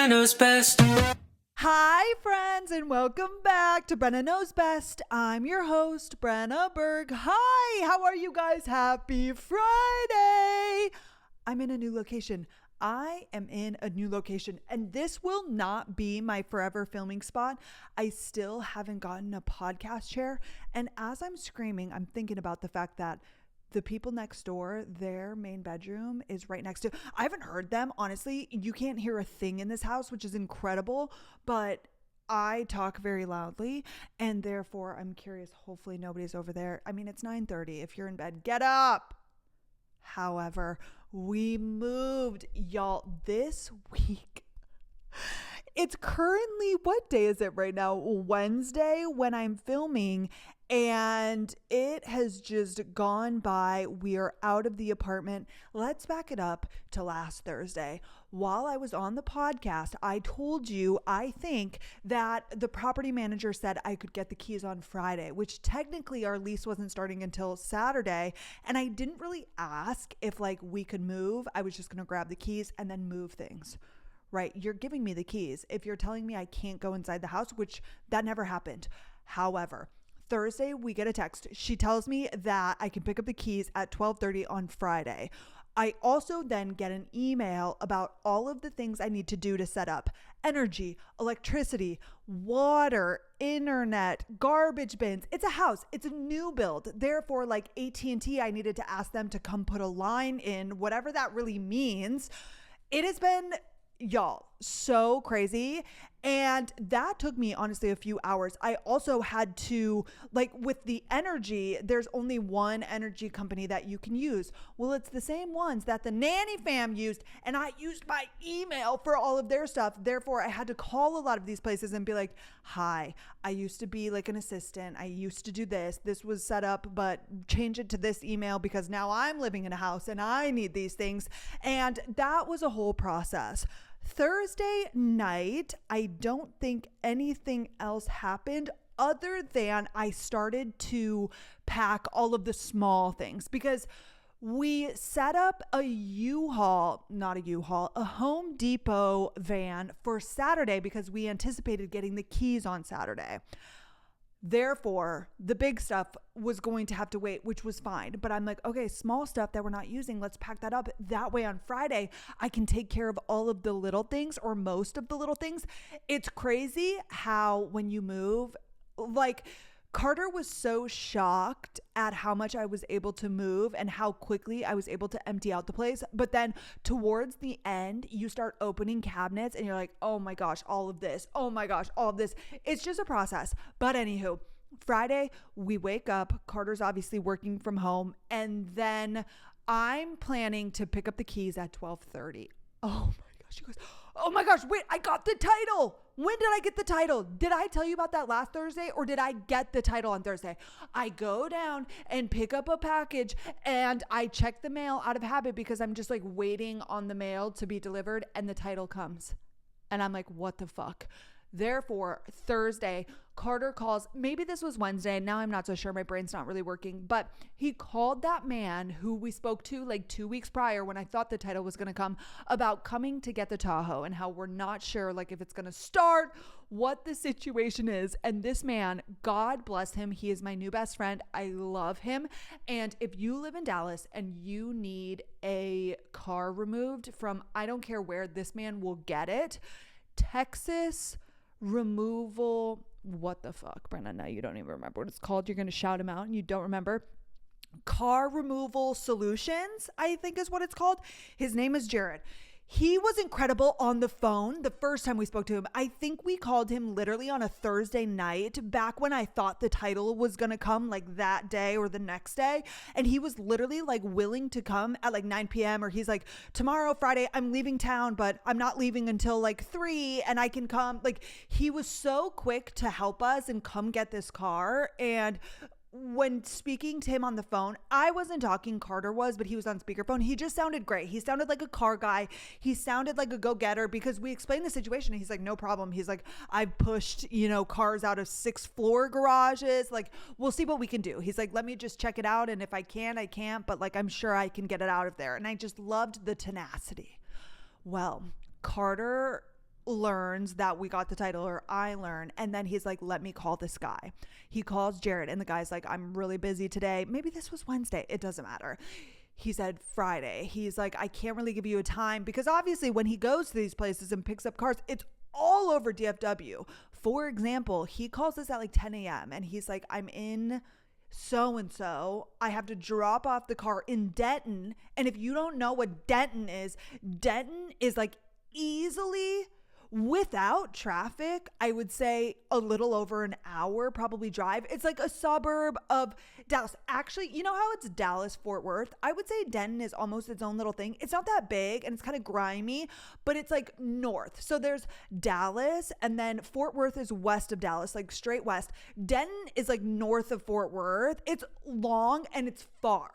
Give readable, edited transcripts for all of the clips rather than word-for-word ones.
Knows Best. Hi, friends, and welcome back to Brenna Knows Best. I'm your host, Brenna Berg. Hi, how are you guys? Happy Friday. I'm in a new location. I am in a new location, and this will not be my forever filming spot. I still haven't gotten a podcast chair, and as I'm screaming, I'm thinking about the fact that the people next door, their main bedroom is right next to. I haven't heard them. Honestly, you can't hear a thing in this house, which is incredible, but I talk very loudly, and therefore I'm curious. Hopefully nobody's over there. I mean, it's 9:30. If you're in bed, get up. However, we moved, y'all, this week. It's currently, what day is it right now? Wednesday when I'm filming, and it has just gone by. We are out of the apartment. Let's back it up to last Thursday. While I was on the podcast, I told you, I think, that the property manager said I could get the keys on Friday, which technically our lease wasn't starting until Saturday. And I didn't really ask if we could move. I was just going to grab the keys and then move things. Right? You're giving me the keys. If you're telling me I can't go inside the house, which that never happened. However, Thursday, we get a text. She tells me that I can pick up the keys at 12:30 on Friday. I also then get an email about all of the things I need to do to set up energy, electricity, water, internet, garbage bins. It's a house. It's a new build. Therefore, like AT&T, I needed to ask them to come put a line in, whatever that really means. It has been, y'all, so crazy. And that took me honestly a few hours. I also had to, with the energy, there's only one energy company that you can use. Well, it's the same ones that the nanny fam used, and I used my email for all of their stuff. Therefore, I had to call a lot of these places and be like, hi, I used to be like an assistant. I used to do this. This was set up, but change it to this email because now I'm living in a house and I need these things. And that was a whole process. Thursday night, I don't think anything else happened other than I started to pack all of the small things because we set up a Home Depot van for Saturday because we anticipated getting the keys on Saturday. Therefore, the big stuff was going to have to wait, which was fine. But I'm like, okay, small stuff that we're not using, let's pack that up. That way on Friday, I can take care of all of the little things or most of the little things. It's crazy how when you move, Carter was so shocked at how much I was able to move and how quickly I was able to empty out the place. But then towards the end, you start opening cabinets and you're like, oh my gosh, all of this. Oh my gosh, all of this. It's just a process. But anywho, Friday, we wake up. Carter's obviously working from home. And then I'm planning to pick up the keys at 12:30. Oh my gosh, you guys. Oh my gosh, wait, I got the title. When did I get the title? Did I tell you about that last Thursday or did I get the title on Thursday? I go down and pick up a package and I check the mail out of habit because I'm just waiting on the mail to be delivered and the title comes. And I'm like, what the fuck? Therefore, Thursday, Carter calls, maybe this was Wednesday, now I'm not so sure, my brain's not really working, but he called that man who we spoke to 2 weeks prior when I thought the title was going to come about coming to get the Tahoe and how we're not sure if it's going to start, what the situation is. And this man, God bless him, he is my new best friend. I love him. And if you live in Dallas and you need a car removed from, I don't care where, this man will get it. Texas removal, what the fuck, Brenna? Now you don't even remember what it's called. You're going to shout him out and you don't remember. Car Removal Solutions, I think is what it's called. His name is Jared. He was incredible on the phone the first time we spoke to him. I think we called him literally on a Thursday night back when I thought the title was going to come that day or the next day. And he was literally willing to come at 9 p.m. or he's like, tomorrow, Friday, I'm leaving town, but I'm not leaving until 3 and I can come. He was so quick to help us and come get this car. And when speaking to him on the phone, I wasn't talking, Carter was, but he was on speakerphone. He just sounded great. He sounded like a car guy. He sounded like a go-getter because we explained the situation. And he's like, no problem. He's like, I've pushed, cars out of 6th floor garages. We'll see what we can do. He's like, let me just check it out. And if I can, I can't, but I'm sure I can get it out of there. And I just loved the tenacity. Well, Carter learns that we got the title, or I learn, and then he's like, let me call this guy. He calls Jared, and the guy's like, I'm really busy today. Maybe this was Wednesday. It doesn't matter. He said Friday. He's like, I can't really give you a time, because obviously when he goes to these places and picks up cars, it's all over DFW. For example, he calls us at like 10 a.m. and he's like, I'm in so-and-so. I have to drop off the car in Denton. And if you don't know what Denton is like easily, without traffic, I would say a little over an hour probably drive. It's like a suburb of Dallas. Actually, you know how it's Dallas, Fort Worth? I would say Denton is almost its own little thing. It's not that big and it's kind of grimy, but it's like north. So there's Dallas, and then Fort Worth is west of Dallas, like straight west. Denton is like north of Fort Worth. It's long and it's far.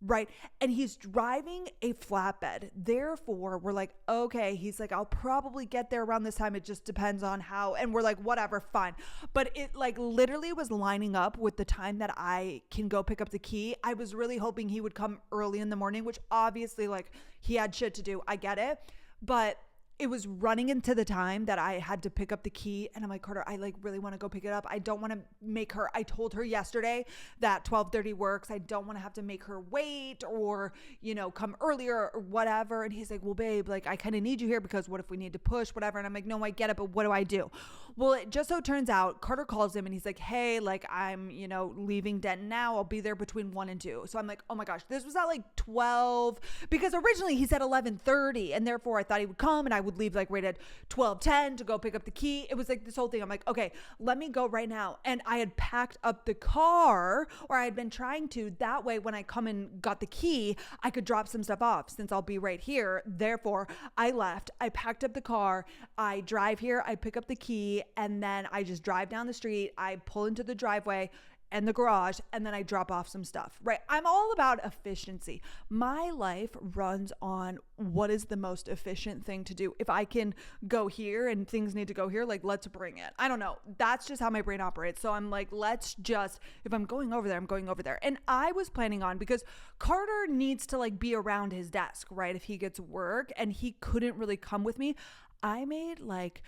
Right. And he's driving a flatbed. Therefore, we're like, okay, he's like, I'll probably get there around this time. It just depends on how. And we're like, whatever, fine. But it like literally was lining up with the time that I can go pick up the key. I was really hoping he would come early in the morning, which obviously like he had shit to do. I get it. But it was running into the time that I had to pick up the key. And I'm like, Carter, I like really want to go pick it up. I don't want to make her, I told her yesterday that 12:30 works. I don't want to have to make her wait or, you know, come earlier or whatever. And he's like, well, babe, like I kind of need you here because what if we need to push, whatever. And I'm like, no, I get it. But what do I do? Well, it just so turns out Carter calls him and he's like, hey, like I'm, you know, leaving Denton now. I'll be there between 1 and 2. So I'm like, oh my gosh, this was at like 12, because originally he said 11:30, and therefore I thought he would come and I would leave like right at 12:10 to go pick up the key. It was like this whole thing. I'm like, okay, let me go right now. And I had packed up the car, or I had been trying to. That way, when I come and got the key, I could drop some stuff off since I'll be right here. Therefore, I left. I packed up the car. I drive here. I pick up the key, and then I just drive down the street. I pull into the driveway and the garage, and then I drop off some stuff, right? I'm all about efficiency. My life runs on what is the most efficient thing to do. If I can go here and things need to go here, like let's bring it. I don't know. That's just how my brain operates. So I'm like, let's just, if I'm going over there, I'm going over there. And I was planning on, because Carter needs to like be around his desk, right? If he gets work, and he couldn't really come with me, I made like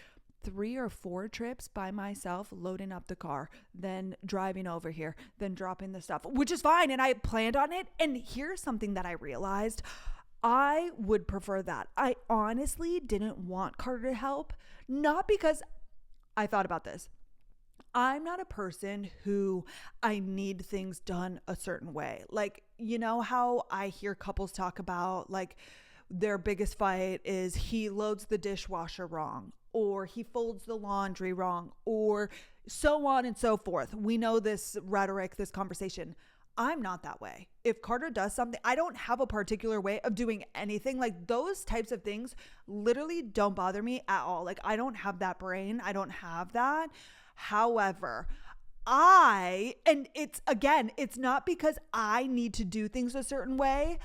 3 or 4 trips by myself, loading up the car, then driving over here, then dropping the stuff, which is fine. And I planned on it. And here's something that I realized. I would prefer that. I honestly didn't want Carter to help, not because I thought about this. I'm not a person who I need things done a certain way. Like, you know how I hear couples talk about like their biggest fight is he loads the dishwasher wrong, or he folds the laundry wrong, or so on and so forth. We know this rhetoric, this conversation. I'm not that way. If Carter does something, I don't have a particular way of doing anything. Like those types of things literally don't bother me at all. Like I don't have that brain. I don't have that. However, and it's again, it's not because I need to do things a certain way.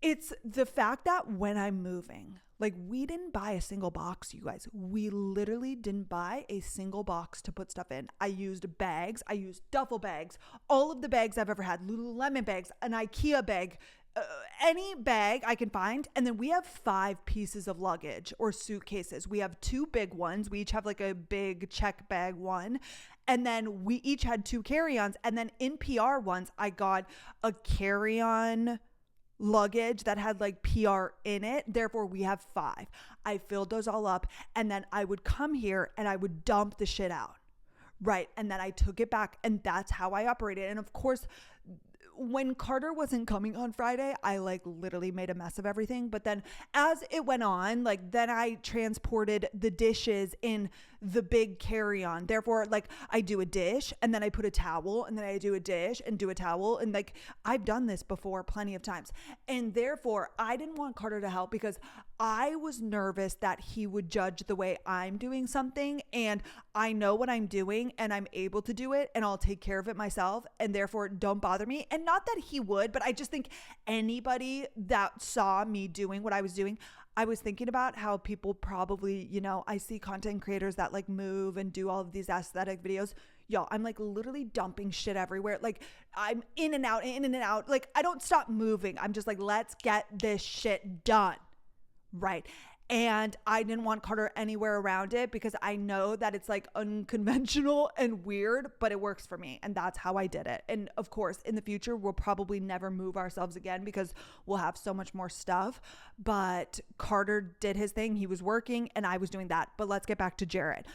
It's the fact that when I'm moving, like we didn't buy a single box, you guys. We literally didn't buy a single box to put stuff in. I used bags. I used duffel bags. All of the bags I've ever had, Lululemon bags, an IKEA bag, any bag I can find. And then we have 5 pieces of luggage or suitcases. We have 2 big ones. We each have like a big check bag one. And then we each had 2 carry-ons. And then in PR ones, I got a carry-on luggage that had like PR in it. Therefore, we have 5. I filled those all up, and then I would come here and I would dump the shit out. Right. And then I took it back, and that's how I operated. And of course, when Carter wasn't coming on Friday, I like literally made a mess of everything. But then as it went on, like then I transported the dishes in the big carry-on. Therefore, like I do a dish and then I put a towel, and then I do a dish and do a towel. And like I've done this before plenty of times. And therefore I didn't want Carter to help because I was nervous that he would judge the way I'm doing something, and I know what I'm doing and I'm able to do it, and I'll take care of it myself, and therefore don't bother me. And not that he would, but I just think anybody that saw me doing what I was doing, I was thinking about how people probably, you know, I see content creators that like move and do all of these aesthetic videos. Y'all, I'm like literally dumping shit everywhere. Like I'm in and out. Like I don't stop moving. I'm just like, let's get this shit done. Right. And I didn't want Carter anywhere around it because I know that it's like unconventional and weird, but it works for me. And that's how I did it. And of course, in the future, we'll probably never move ourselves again because we'll have so much more stuff. But Carter did his thing. He was working and I was doing that. But let's get back to Jared.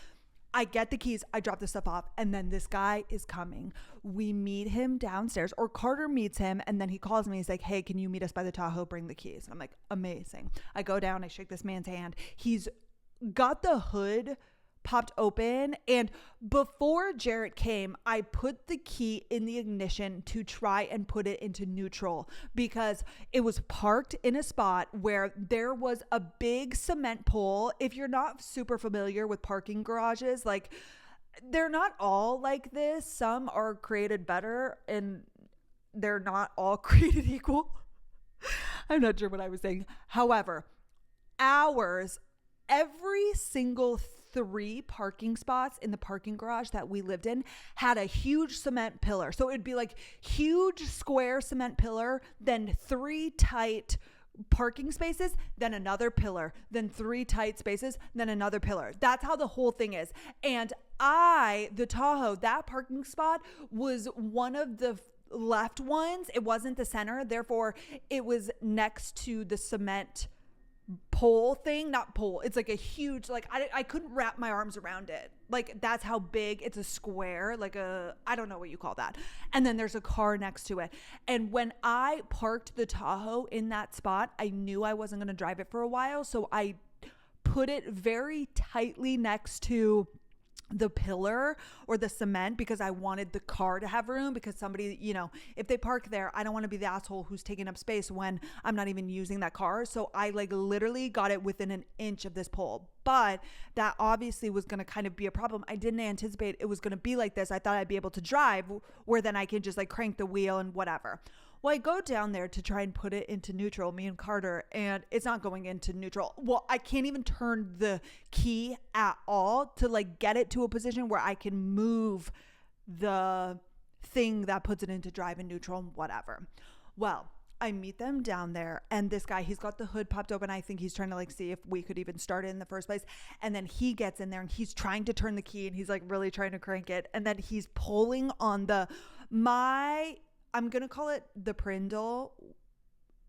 I get the keys, I drop the stuff off, and then this guy is coming. We meet him downstairs, or Carter meets him, and then he calls me. He's like, hey, can you meet us by the Tahoe? Bring the keys. And I'm like, amazing. I go down, I shake this man's hand. He's got the hood popped open, and before Jarrett came, I put the key in the ignition to try and put it into neutral because it was parked in a spot where there was a big cement pole. If you're not super familiar with parking garages, like they're not all like this. Some are created better and they're not all created equal. I'm not sure what I was saying. However, every single 3 parking spots in the parking garage that we lived in had a huge cement pillar. So it'd be like huge square cement pillar, then 3 tight parking spaces, then another pillar, then 3 tight spaces, then another pillar. That's how the whole thing is. And the Tahoe, that parking spot was one of the left ones. It wasn't the center. Therefore, it was next to the cement pole thing, not pole. It's like a huge, like I couldn't wrap my arms around it. Like that's how big. It's a square, like I don't know what you call that. And then there's a car next to it. And when I parked the Tahoe in that spot, I knew I wasn't going to drive it for a while. So I put it very tightly next to the pillar or the cement because I wanted the car to have room, because somebody, if they park there, I don't want to be the asshole who's taking up space when I'm not even using that car. So I like literally got it within an inch of this pole. But that obviously was going to kind of be a problem. I didn't anticipate it was going to be like this. I thought I'd be able to drive where then I can just like crank the wheel and whatever. Well, I go down there to try and put it into neutral, me and Carter, and it's not going into neutral. Well, I can't even turn the key at all to like get it to a position where I can move the thing that puts it into drive and neutral and whatever. Well, I meet them down there, and this guy, he's got the hood popped open. I think he's trying to like see if we could even start it in the first place. And then he gets in there and he's trying to turn the key and he's like really trying to crank it. And then he's pulling on I'm going to call it the Prindle.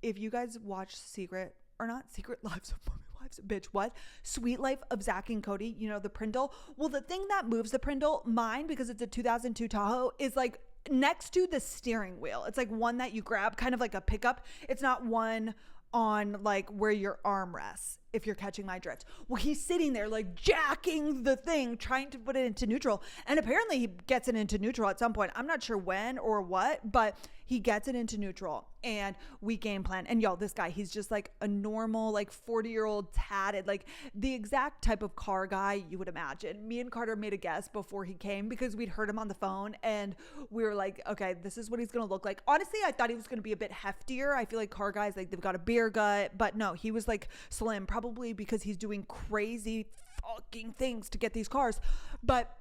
If you guys watch Secret Lives of Mommy Wives, bitch, what? Sweet Life of Zach and Cody, the Prindle. Well, the thing that moves the Prindle, mine, because it's a 2002 Tahoe, is like next to the steering wheel. It's like one that you grab, kind of like a pickup. It's not one on like where your arm rests, if you're catching my drift. Well, he's sitting there like jacking the thing, trying to put it into neutral. And apparently he gets it into neutral at some point. I'm not sure when or what, but he gets it into neutral and we game plan. And y'all, this guy, he's just like a normal, like 40-year-old tatted, like the exact type of car guy you would imagine. Me and Carter made a guess before he came because we'd heard him on the phone and we were like, okay, this is what he's going to look like. Honestly, I thought he was going to be a bit heftier. I feel like car guys, like they've got a beer gut, but no, he was like slim, probably because he's doing crazy fucking things to get these cars. But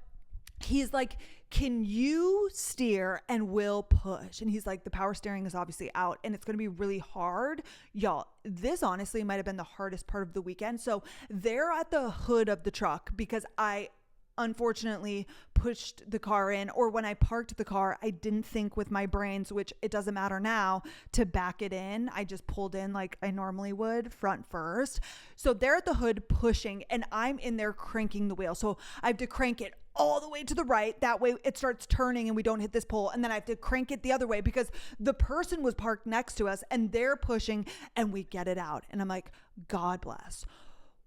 he's like, can you steer and will push? And he's like, the power steering is obviously out and it's going to be really hard. Y'all, this honestly might have been the hardest part of the weekend. So they're at the hood of the truck because I unfortunately pushed the car in, or when I parked the car, I didn't think with my brains, which it doesn't matter now, to back it in. I just pulled in like I normally would, front first. So they're at the hood pushing and I'm in there cranking the wheel. So I have to crank it all the way to the right. That way it starts turning and we don't hit this pole. And then I have to crank it the other way because the person was parked next to us and they're pushing and we get it out. And I'm like, God bless.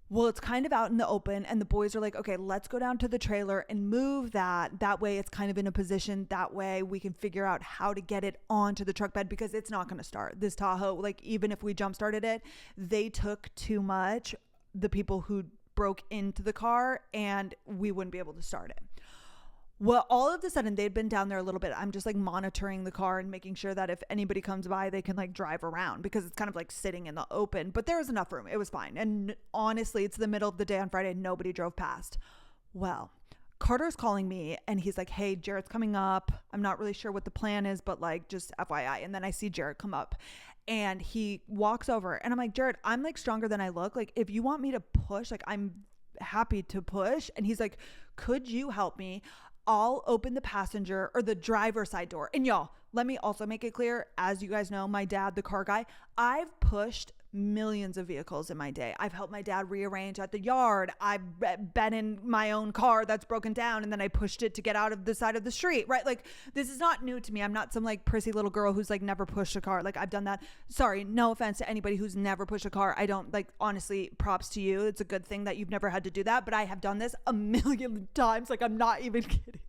Well, it's kind of out in the open and the boys are like, okay, let's go down to the trailer and move that. That way it's kind of in a position. That way we can figure out how to get it onto the truck bed because it's not going to start. This Tahoe, like even if we jump started it, they took too much, the people who broke into the car, and we wouldn't be able to start it. Well, all of a sudden they'd been down there a little bit. I'm just like monitoring the car and making sure that if anybody comes by, they can like drive around because it's kind of like sitting in the open, but there was enough room. It was fine. And honestly, it's the middle of the day on Friday. Nobody drove past. Well, Carter's calling me and he's like, hey, Jarrett's coming up. I'm not really sure what the plan is, but like just FYI. And then I see Jarrett come up And he walks over and I'm like, Jared, I'm like stronger than I look. Like, if you want me to push, like, I'm happy to push. And he's like, could you help me? I'll open the passenger or the driver's side door. And y'all, let me also make it clear, as you guys know, my dad, the car guy, I've pushed millions of vehicles in my day. I've helped my dad rearrange at the yard. I've been in my own car that's broken down and then I pushed it to get out of the side of the street, right? Like, this is not new to me. I'm not some like prissy little girl who's like never pushed a car. Like, I've done that. Sorry, no offense to anybody who's never pushed a car. I don't, like, honestly, props to you. It's a good thing that you've never had to do that, but I have done this a million times. Like, I'm not even kidding.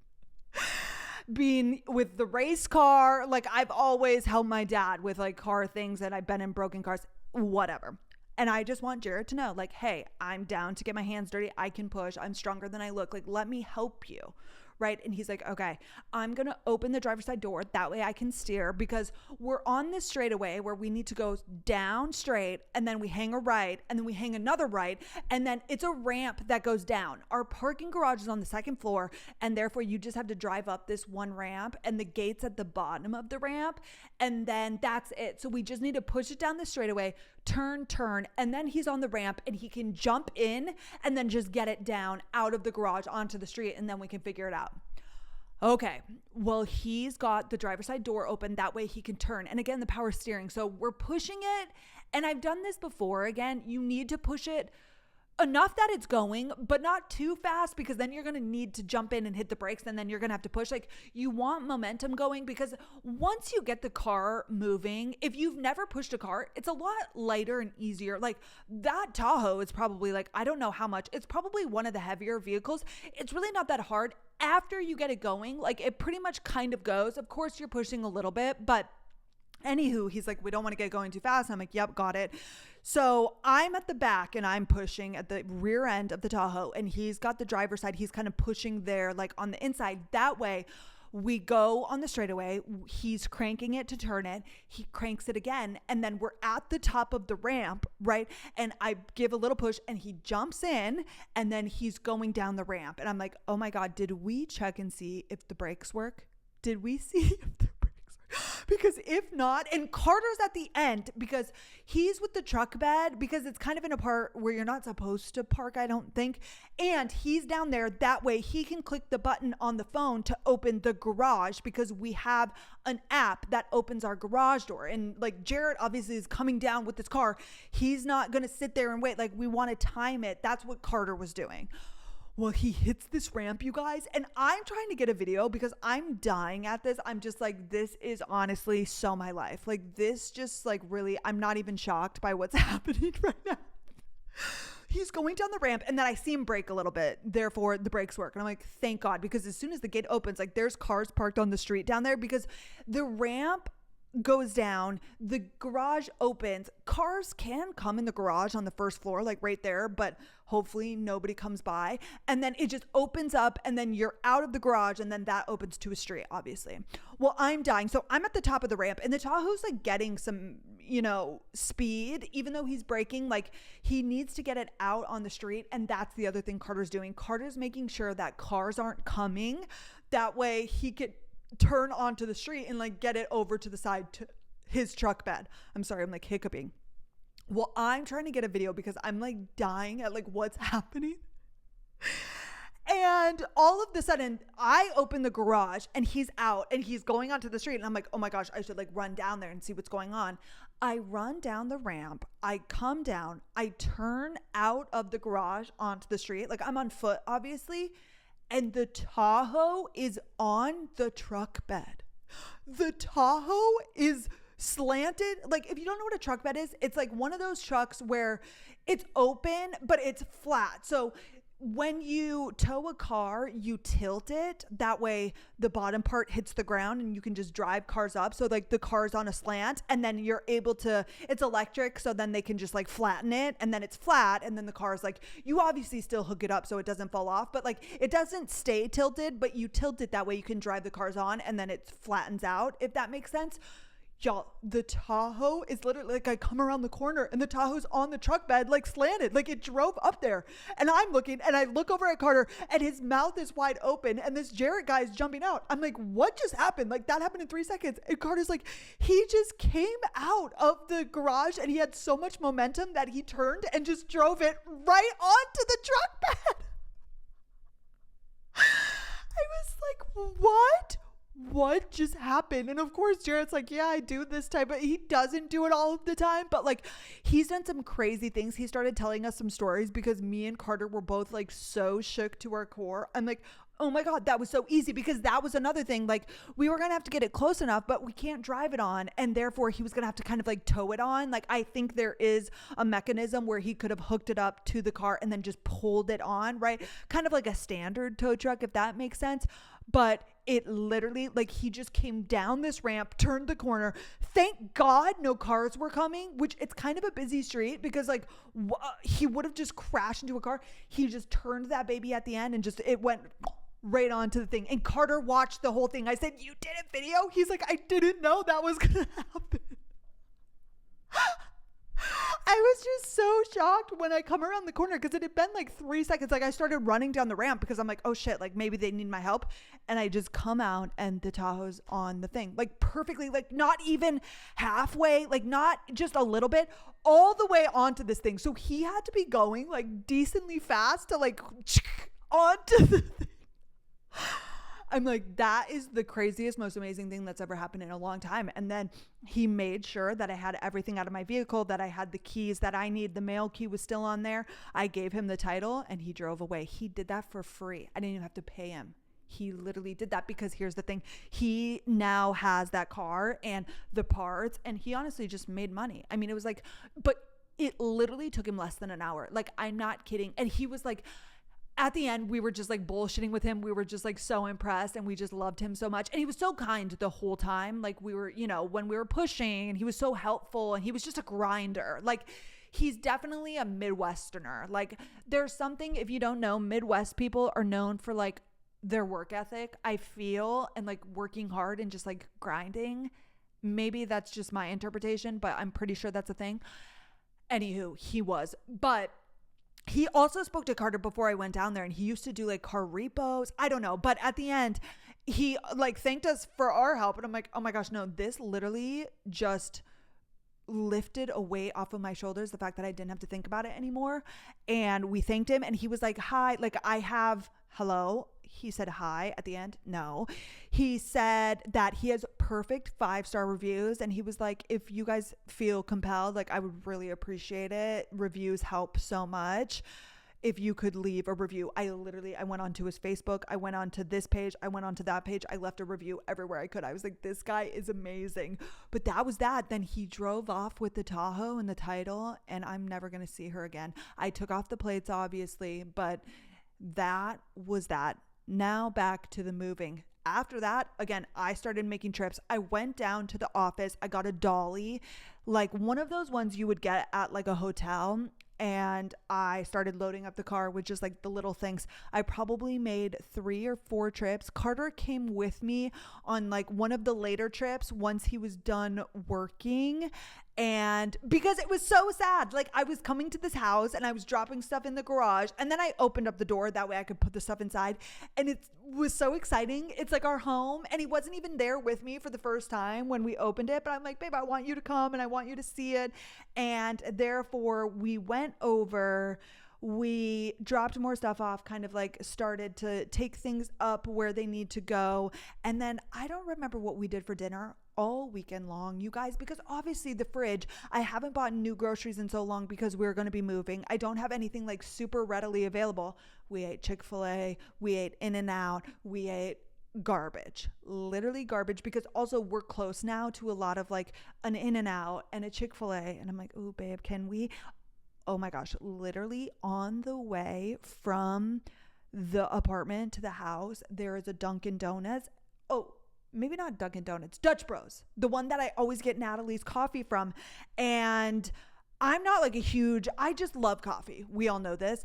Being with the race car, like, I've always helped my dad with like car things, and I've been in broken cars, whatever. And I just want Jared to know, like, hey, I'm down to get my hands dirty. I can push. I'm stronger than I look. Like, let me help you. Right. And he's like, okay, I'm going to open the driver's side door. That way I can steer, because we're on this straightaway where we need to go down straight, and then we hang a right, and then we hang another right. And then it's a ramp that goes down. Our parking garage is on the second floor. And therefore you just have to drive up this one ramp, and the gate's at the bottom of the ramp. And then that's it. So we just need to push it down the straightaway, turn, and then he's on the ramp and he can jump in and then just get it down out of the garage onto the street, and then we can figure it out. Okay, well, he's got the driver's side door open. That way he can turn. And again, the power steering. So we're pushing it. And I've done this before. Again, you need to push it enough that it's going, but not too fast, because then you're going to need to jump in and hit the brakes, and then you're going to have to push. Like, you want momentum going, because once you get the car moving, if you've never pushed a car, it's a lot lighter and easier. Like, that Tahoe is probably, like, I don't know how much, it's probably one of the heavier vehicles. It's really not that hard. After you get it going, like, it pretty much kind of goes. Of course, you're pushing a little bit, but anywho, he's like, we don't want to get going too fast. And I'm like, yep, got it. So I'm at the back and I'm pushing at the rear end of the Tahoe, and he's got the driver's side. He's kind of pushing there, like on the inside. That way we go on the straightaway. He's cranking it to turn it. He cranks it again. And then we're at the top of the ramp, right? And I give a little push and he jumps in, and then he's going down the ramp. And I'm like, oh my God, did we check and see if the brakes work? Did we see if the brakes work? Because if not, and Carter's at the end, because he's with the truck bed, because it's kind of in a part where you're not supposed to park, I don't think. And he's down there. That way he can click the button on the phone to open the garage, because we have an app that opens our garage door. And like, Jared obviously is coming down with this car. He's not going to sit there and wait. Like, we want to time it. That's what Carter was doing. Well, he hits this ramp, you guys, and I'm trying to get a video because I'm dying at this. I'm just like, this is honestly so my life. Like, this just like really, I'm not even shocked by what's happening right now. He's going down the ramp, and then I see him brake a little bit. Therefore, the brakes work. And I'm like, thank God, because as soon as the gate opens, like, there's cars parked on the street down there, because the ramp goes down, the garage opens. Cars can come in the garage on the first floor, like right there, but hopefully nobody comes by. And then it just opens up, and then you're out of the garage, and then that opens to a street, obviously. Well, I'm dying. So I'm at the top of the ramp, and the Tahoe's like getting some, speed, even though he's braking. Like, he needs to get it out on the street. And that's the other thing Carter's doing. Carter's making sure that cars aren't coming. That way he could turn onto the street and like get it over to the side to his truck bed. I'm sorry, I'm like hiccuping. Well, I'm trying to get a video because I'm like dying at like what's happening. And all of the sudden I open the garage and he's out and he's going onto the street, and I'm like, oh my gosh, I should like run down there and see what's going on. I run down the ramp, I come down, I turn out of the garage onto the street. Like, I'm on foot, obviously. And the Tahoe is on the truck bed. The Tahoe is slanted. Like, if you don't know what a truck bed is, it's like one of those trucks where it's open, but it's flat. So when you tow a car, you tilt it. That way the bottom part hits the ground and you can just drive cars up. So like the car's on a slant, and then you're able to, it's electric. So then they can just like flatten it, and then it's flat. And then the car's like, you obviously still hook it up so it doesn't fall off, but like it doesn't stay tilted, but you tilt it that way you can drive the cars on, and then it flattens out, if that makes sense. Y'all, the Tahoe is literally like, I come around the corner and the Tahoe's on the truck bed, like slanted, like it drove up there. And I'm looking and I look over at Carter and his mouth is wide open and this Jarrett guy is jumping out. I'm like, what just happened? Like that happened in 3 seconds. And Carter's like, he just came out of the garage and he had so much momentum that he turned and just drove it right onto the truck bed. I was like, what just happened? And of course Jarrett's like, yeah, I do this type, but he doesn't do it all of the time. But like, he's done some crazy things. He started telling us some stories because me and Carter were both like so shook to our core. I'm like, oh my God, that was so easy, because that was another thing. Like, we were going to have to get it close enough, but we can't drive it on. And therefore he was going to have to kind of like tow it on. Like, I think there is a mechanism where he could have hooked it up to the car and then just pulled it on, right? Kind of like a standard tow truck, if that makes sense. But it literally, like, he just came down this ramp, turned the corner. Thank God no cars were coming, which it's kind of a busy street, because like he would have just crashed into a car. He just turned that baby at the end and just, it went right onto the thing. And Carter watched the whole thing. I said, you did a video? He's like, I didn't know that was going to happen. I was just so shocked when I come around the corner, because it had been like 3 seconds. Like, I started running down the ramp because I'm like, oh shit, like maybe they need my help. And I just come out and the Tahoe's on the thing, like perfectly, like not even halfway, like not just a little bit, all the way onto this thing. So he had to be going like decently fast to like onto the thing. I'm like, that is the craziest, most amazing thing that's ever happened in a long time. And then he made sure that I had everything out of my vehicle, that I had the keys that I need. The mail key was still on there. I gave him the title and he drove away. He did that for free. I didn't even have to pay him. He literally did that because here's the thing. He now has that car and the parts, and he honestly just made money. I mean, it was like, but it literally took him less than an hour. Like, I'm not kidding. And he was like, at the end, we were just like bullshitting with him. We were just like so impressed and we just loved him so much. And he was so kind the whole time. Like, we were, you know, when we were pushing, and he was so helpful, and he was just a grinder. Like, he's definitely a Midwesterner. Like, there's something, if you don't know, Midwest people are known for like their work ethic, I feel, and like working hard and just like grinding. Maybe that's just my interpretation, but I'm pretty sure that's a thing. Anywho, he was, but he also spoke to Carter before I went down there, and he used to do like car repos. I don't know. But at the end, he like thanked us for our help. And I'm like, oh my gosh, no, this literally just lifted a weight off of my shoulders. The fact that I didn't have to think about it anymore. And we thanked him, and he was like, hi, like I have, hello. He said hi at the end. No, he said that he has perfect 5-star reviews. And he was like, if you guys feel compelled, like I would really appreciate it. Reviews help so much. If you could leave a review. I went onto his Facebook. I went onto this page. I went onto that page. I left a review everywhere I could. I was like, this guy is amazing. But that was that. Then he drove off with the Tahoe and the title, and I'm never going to see her again. I took off the plates, obviously, but that was that. Now back to the moving. After that, again, I started making trips. I went down to the office. I got a dolly, like one of those ones you would get at like a hotel. And I started loading up the car with just like the little things. I probably made 3 or 4 trips. Carter came with me on like one of the later trips once he was done working. And because it was so sad, like I was coming to this house and I was dropping stuff in the garage, and then I opened up the door that way I could put the stuff inside, and it was so exciting. It's like our home, and he wasn't even there with me for the first time when we opened it, but I'm like, babe, I want you to come and I want you to see it. And therefore we went over, we dropped more stuff off, kind of like started to take things up where they need to go. And then I don't remember what we did for dinner all weekend long, you guys, because obviously the fridge, I haven't bought new groceries in so long because we're going to be moving. I don't have anything like super readily available. We ate Chick-fil-A, we ate In-N-Out, we ate garbage, literally garbage, because also we're close now to a lot of like an In-N-Out and a Chick-fil-A. And I'm like, oh babe, can we? Oh my gosh, literally on the way from the apartment to the house, there is a Dunkin' Donuts. Oh, maybe not Dunkin' Donuts, Dutch Bros, the one that I always get Natalie's coffee from. And I'm not like I just love coffee. We all know this.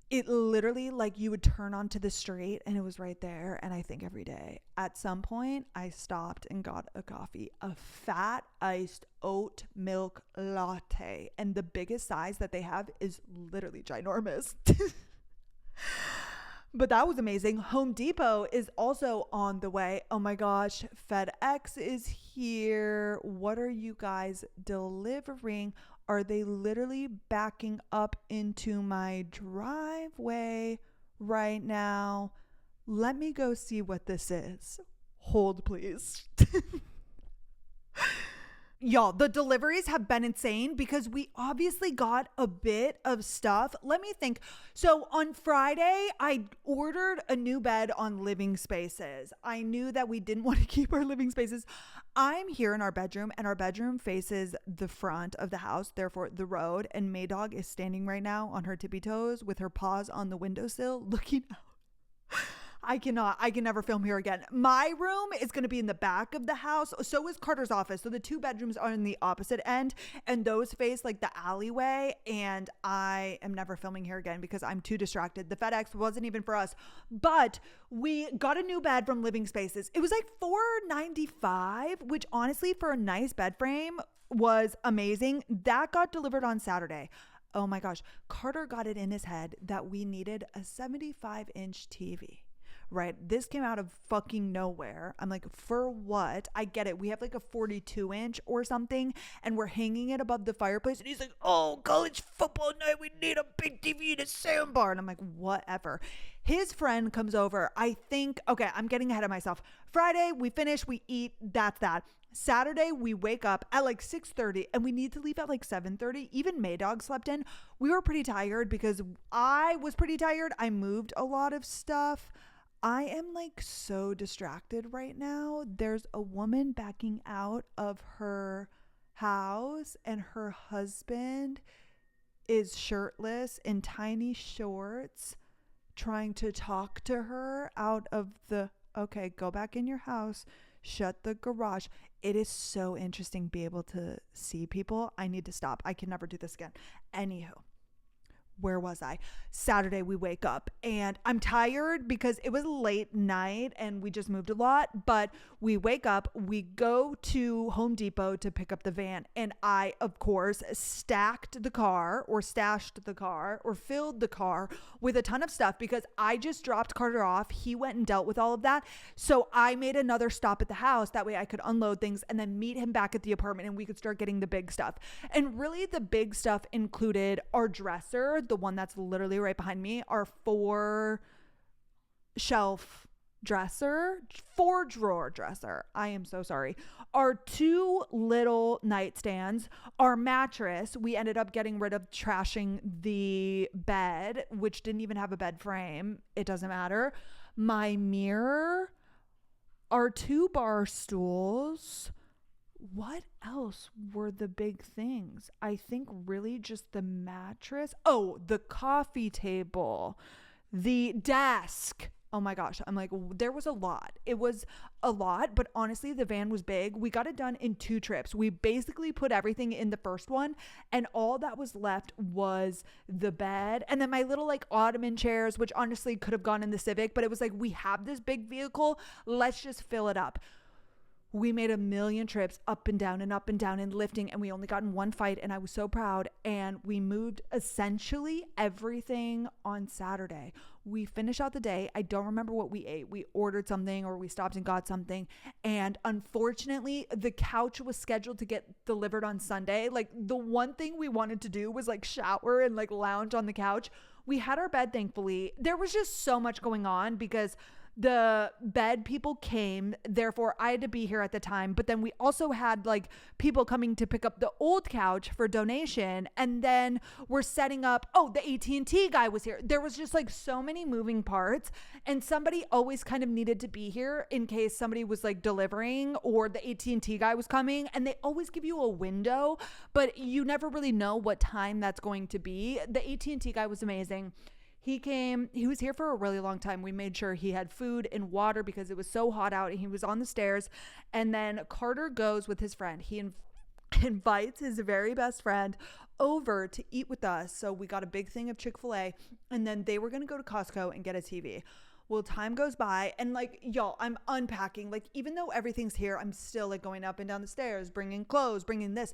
It literally, like, you would turn onto the street and it was right there. And I think every day at some point I stopped and got a coffee, a fat iced oat milk latte. And the biggest size that they have is literally ginormous. But that was amazing. Home Depot is also on the way. Oh my gosh, FedEx is here. What are you guys delivering? Are they literally backing up into my driveway right now? Let me go see what this is. Hold, please. Y'all, the deliveries have been insane because we obviously got a bit of stuff. Let me think. So on Friday, I ordered a new bed on Living Spaces. I knew that we didn't want to keep our living spaces. I'm here in our bedroom, and our bedroom faces the front of the house, therefore the road. And Maydog is standing right now on her tippy toes with her paws on the windowsill looking out. I can never film here again. My room is going to be in the back of the house. So is Carter's office. So the two bedrooms are in the opposite end, and those face like the alleyway. And I am never filming here again because I'm too distracted. The FedEx wasn't even for us, but we got a new bed from Living Spaces. It was like $4.95, which honestly for a nice bed frame was amazing. That got delivered on Saturday. Oh my gosh. Carter got it in his head that we needed a 75-inch TV. Right? This came out of fucking nowhere. I'm like, for what? I get it. We have like a 42-inch or something, and we're hanging it above the fireplace. And he's like, oh, college football night, we need a big TV and a soundbar. And I'm like, whatever. His friend comes over. I think, okay, I'm getting ahead of myself. Friday, we finish, we eat. That's that. Saturday, we wake up at like 6:30 and we need to leave at like 7:30. Even Maydog slept in. We were pretty tired because I was pretty tired. I moved a lot of stuff. I am like so distracted right now. There's a woman backing out of her house and her husband is shirtless in tiny shorts trying to talk to her out of the, okay, go back in your house, shut the garage. It is so interesting to be able to see people. I need to stop. I can never do this again. Anywho. Where was I? Saturday, we wake up and I'm tired because it was late night and we just moved a lot, but we wake up, we go to Home Depot to pick up the van. And I, of course, stashed the car or filled the car with a ton of stuff because I just dropped Carter off. He went and dealt with all of that. So I made another stop at the house. That way I could unload things and then meet him back at the apartment and we could start getting the big stuff. And really the big stuff included our dresser, the one that's literally right behind me, our 4 drawer dresser. I am so sorry. Our 2 little nightstands, our mattress. We ended up getting rid of trashing the bed, which didn't even have a bed frame. It doesn't matter. My mirror, our 2 bar stools. What else were the big things? I think really just the mattress. Oh, the coffee table, the desk. Oh my gosh. I'm like, there was a lot. It was a lot, but honestly, the van was big. We got it done in 2 trips. We basically put everything in the first one, and all that was left was the bed. And then my little like ottoman chairs, which honestly could have gone in the Civic, but it was like, we have this big vehicle. Let's just fill it up. We made a million trips up and down and lifting, and we only got in one fight, and I was so proud. And we moved essentially everything on Saturday. We finished out the day. I don't remember what we ate. We ordered something or we stopped and got something. And unfortunately, the couch was scheduled to get delivered on Sunday. Like the one thing we wanted to do was like shower and like lounge on the couch. We had our bed, thankfully. There was just so much going on because the bed people came, therefore I had to be here at the time. But then we also had like people coming to pick up the old couch for donation, and then we're setting up, oh, the AT&T guy was here. There was just like so many moving parts, and somebody always kind of needed to be here in case somebody was like delivering or the AT&T guy was coming. And they always give you a window, but you never really know what time that's going to be. The AT&T guy was amazing. He came, he was here for a really long time. We made sure he had food and water because it was so hot out, and he was on the stairs. And then Carter goes with his friend. He invites his very best friend over to eat with us. So we got a big thing of Chick-fil-A, and then they were going to go to Costco and get a TV. Well, time goes by, and like, y'all, I'm unpacking. Like, even though everything's here, I'm still like going up and down the stairs, bringing clothes, bringing this.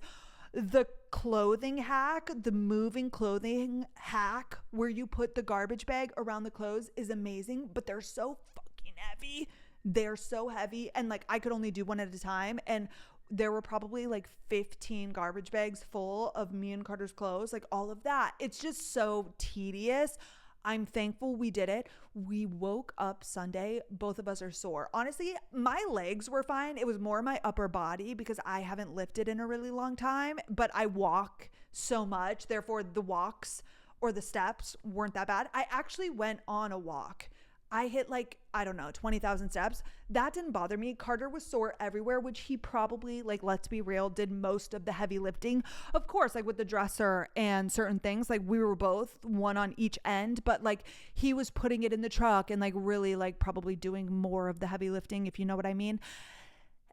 The clothing hack, the moving clothing hack where you put the garbage bag around the clothes is amazing, but they're so fucking heavy. They're so heavy, and like I could only do one at a time, and there were probably like 15 garbage bags full of me and Carter's clothes, like all of that. It's just so tedious. I'm thankful we did it. We woke up Sunday. Both of us are sore. Honestly, my legs were fine. It was more my upper body because I haven't lifted in a really long time, but I walk so much. Therefore, the walks or the steps weren't that bad. I actually went on a walk. I hit like, I don't know, 20,000 steps. That didn't bother me. Carter was sore everywhere, which he probably, like, let's be real, did most of the heavy lifting. Of course, like with the dresser and certain things, like we were both one on each end, but like he was putting it in the truck and like really like probably doing more of the heavy lifting, if you know what I mean.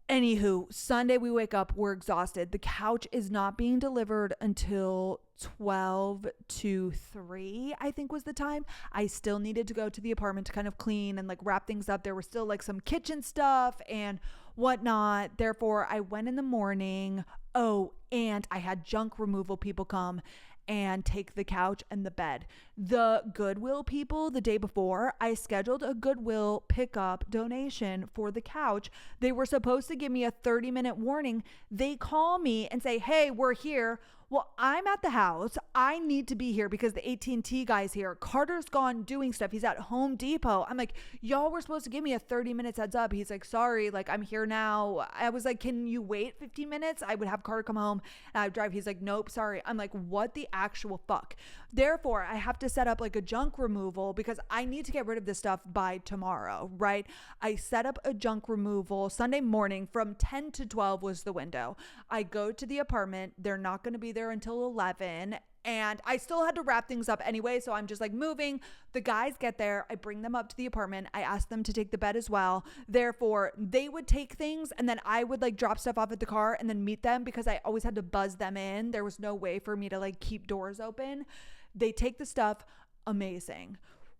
Anywho, Sunday we wake up, we're exhausted. The couch is not being delivered until 12 to 3, I think was the time. I still needed to go to the apartment to kind of clean and like wrap things up. There was still like some kitchen stuff and whatnot. Therefore, I went in the morning. Oh, and I had junk removal people come and take the couch and the bed. The Goodwill people, the day before, I scheduled a Goodwill pickup donation for the couch. They were supposed to give me a 30-minute warning. They call me and say, hey, we're here. Well, I'm at the house. I need to be here because the AT&T guy's here. Carter's gone doing stuff. He's at Home Depot. I'm like, y'all were supposed to give me a 30 minutes heads up. He's like, sorry, like I'm here now. I was like, can you wait 15 minutes? I would have Carter come home and I would drive. He's like, nope, sorry. I'm like, what the actual fuck? Therefore, I have to set up like a junk removal because I need to get rid of this stuff by tomorrow, right? I set up a junk removal Sunday morning from 10 to 12 was the window. I go to the apartment. They're not going to be there until 11, and I still had to wrap things up anyway, so I'm just like moving. The guys get there. I bring them up to the apartment. I ask them to take the bed as well. Therefore, they would take things and then I would like drop stuff off at the car and then meet them because I always had to buzz them in. There was no way for me to like keep doors open. They take the stuff. Amazing.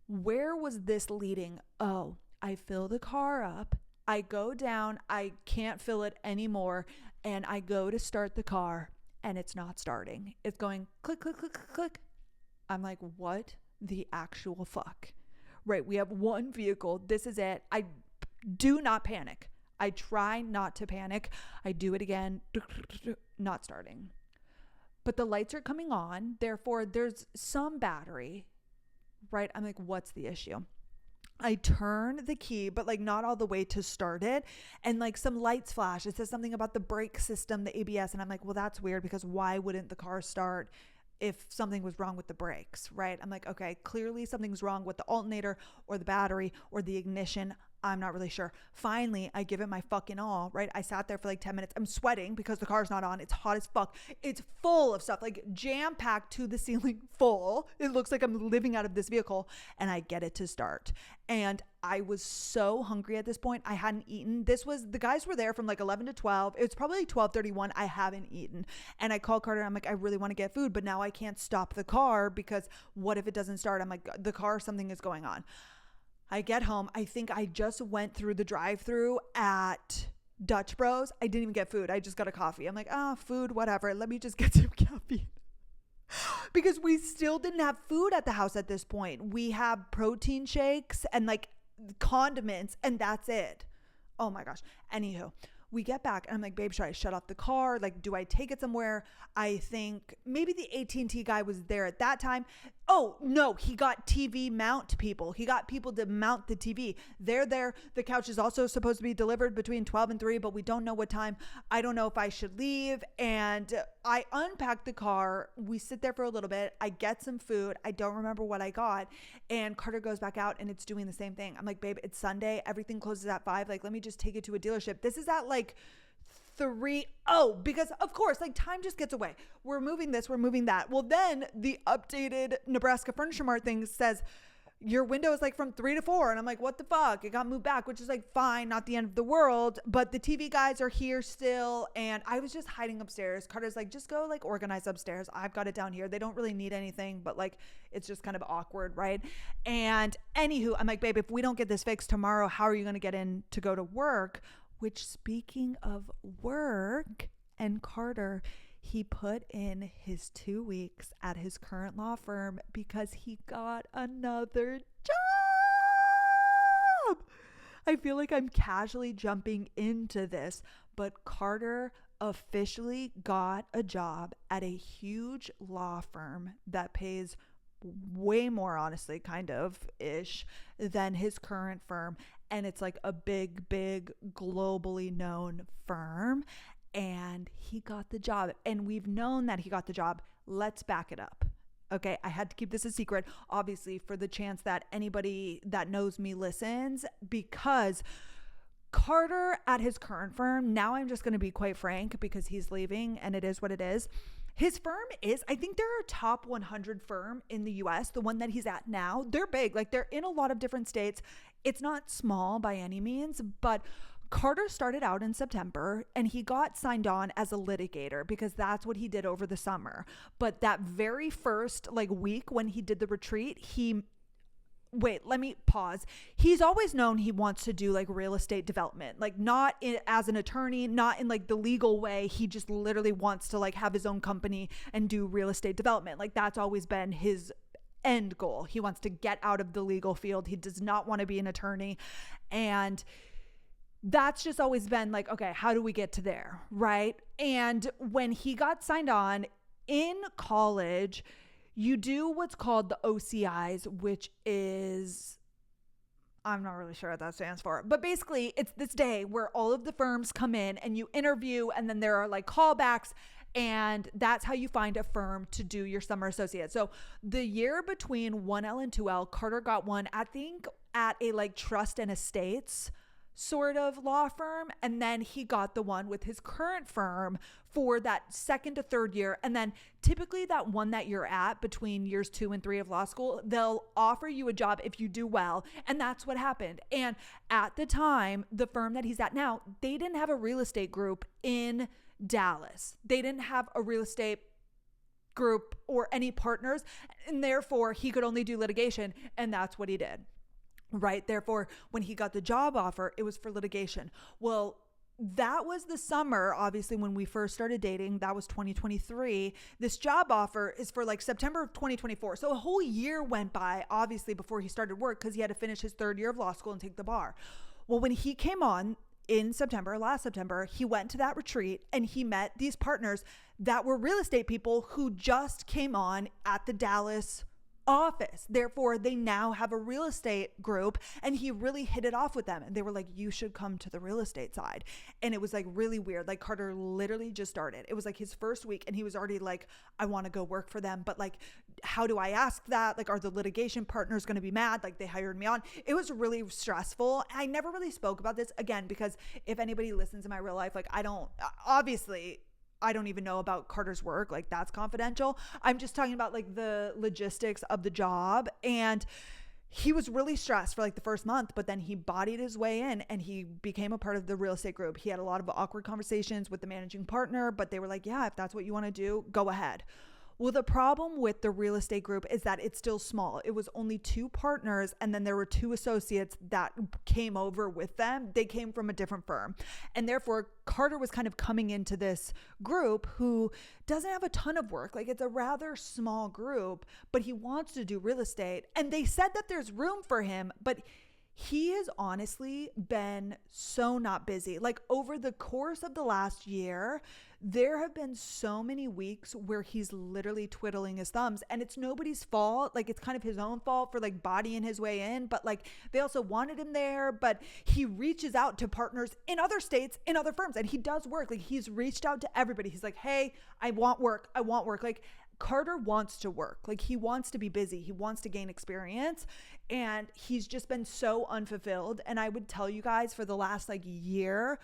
Where was this leading? Oh, I fill the car up. I go down. I can't fill it anymore, and I go to start the car. And it's not starting. It's going click, click, click, click, click. I'm like, what the actual fuck? Right, we have one vehicle. This is it. I do not panic. I try not to panic. I do it again. Not starting. But the lights are coming on. Therefore, there's some battery. Right? I'm like, what's the issue? I turn the key, but like not all the way to start it. And like some lights flash. It says something about the brake system, the ABS. And I'm like, well, that's weird because why wouldn't the car start if something was wrong with the brakes, right? I'm like, okay, clearly something's wrong with the alternator or the battery or the ignition. I'm not really sure. Finally, I give it my fucking all, right? I sat there for like 10 minutes. I'm sweating because the car's not on. It's hot as fuck. It's full of stuff, like jam-packed to the ceiling full. It looks like I'm living out of this vehicle, and I get it to start. And I was so hungry at this point. I hadn't eaten. The guys were there from like 11 to 12. It was probably like 12:31. I haven't eaten. And I called Carter. I'm like, I really want to get food, but now I can't stop the car because what if it doesn't start? I'm like, the car, something is going on. I get home. I think I just went through the drive-thru at Dutch Bros. I didn't even get food. I just got a coffee. I'm like, food, whatever. Let me just get some caffeine. Because we still didn't have food at the house at this point. We have protein shakes and like condiments, and that's it. Oh my gosh. Anywho, we get back and I'm like, babe, should I shut off the car? Like, do I take it somewhere? I think maybe the AT&T guy was there at that time. Oh no, he got TV mount people. He got people to mount the TV. They're there. The couch is also supposed to be delivered between 12 and 3, but we don't know what time. I don't know if I should leave. And I unpack the car. We sit there for a little bit. I get some food. I don't remember what I got. And Carter goes back out and it's doing the same thing. I'm like, babe, it's Sunday. Everything closes at 5. Like, let me just take it to a dealership. This is at like 3. Oh, because of course, like time just gets away. We're moving this, we're moving that. Well, then the updated Nebraska Furniture Mart thing says, your window is like from 3 to 4. And I'm like, what the fuck? It got moved back, which is like fine, not the end of the world. But the TV guys are here still. And I was just hiding upstairs. Carter's like, just go like organize upstairs. I've got it down here. They don't really need anything, but like, it's just kind of awkward, right? And anywho, I'm like, babe, if we don't get this fixed tomorrow, how are you going to get in to go to work? Which, speaking of work and Carter, he put in his 2 weeks at his current law firm because he got another job. I feel like I'm casually jumping into this, but Carter officially got a job at a huge law firm that pays way more, honestly, kind of ish, than his current firm. And it's like a big, globally known firm. And he got the job. And we've known that he got the job. Let's back it up. Okay, I had to keep this a secret, obviously, for the chance that anybody that knows me listens, because Carter at his current firm, now I'm just going to be quite frank because he's leaving and it is what it is. His firm is, I think they're a top 100 firm in the US, the one that he's at now. They're big, like they're in a lot of different states. It's not small by any means, but Carter started out in September and he got signed on as a litigator because that's what he did over the summer. But that very first like week when he did the retreat, let me pause. He's always known he wants to do like real estate development, like not as an attorney, not in like the legal way. He just literally wants to like have his own company and do real estate development. Like that's always been his end goal. He wants to get out of the legal field. He does not want to be an attorney. And that's just always been like, okay, how do we get to there? Right. And when he got signed on in college, you do what's called the OCIs, which is, I'm not really sure what that stands for, but basically it's this day where all of the firms come in and you interview, and then there are like callbacks, and that's how you find a firm to do your summer associate. So the year between 1L and 2L, Carter got one, I think, at a like trust and estates sort of law firm, and then he got the one with his current firm for that second to third year. And then typically that one that you're at between years 2 and 3 of law school, they'll offer you a job if you do well. And that's what happened. And at the time, the firm that he's at now, they didn't have a real estate group in Dallas. They didn't have a real estate group or any partners, and therefore he could only do litigation, and that's what he did. Right. Therefore, when he got the job offer, it was for litigation. Well, that was the summer, obviously, when we first started dating. That was 2023. This job offer is for like September of 2024. So a whole year went by, obviously, before he started work because he had to finish his third year of law school and take the bar. Well, when he came on in September, last September, he went to that retreat and he met these partners that were real estate people who just came on at the Dallas office. Therefore, they now have a real estate group, and he really hit it off with them. And they were like, you should come to the real estate side. And it was like really weird. Like Carter literally just started. It was like his first week and he was already like, I want to go work for them. But like, how do I ask that? Like, are the litigation partners going to be mad? Like they hired me on. It was really stressful. I never really spoke about this again, because if anybody listens in my real life, like I don't even know about Carter's work. Like that's confidential. I'm just talking about like the logistics of the job. And he was really stressed for like the first month, but then he bodied his way in and he became a part of the real estate group. He had a lot of awkward conversations with the managing partner, but they were like, yeah, if that's what you want to do, go ahead. Well, the problem with the real estate group is that it's still small. It was only 2 partners, and then there were 2 associates that came over with them. They came from a different firm. And therefore, Carter was kind of coming into this group who doesn't have a ton of work. Like it's a rather small group, but he wants to do real estate. And they said that there's room for him, but he has honestly been so not busy. Like over the course of the last year, there have been so many weeks where he's literally twiddling his thumbs, and it's nobody's fault. Like it's kind of his own fault for like bodying his way in, but like they also wanted him there. But he reaches out to partners in other states, in other firms, and he does work. Like he's reached out to everybody. He's like, hey, I want work. Like Carter wants to work. Like he wants to be busy. He wants to gain experience, and he's just been so unfulfilled. And I would tell you guys, for the last like year,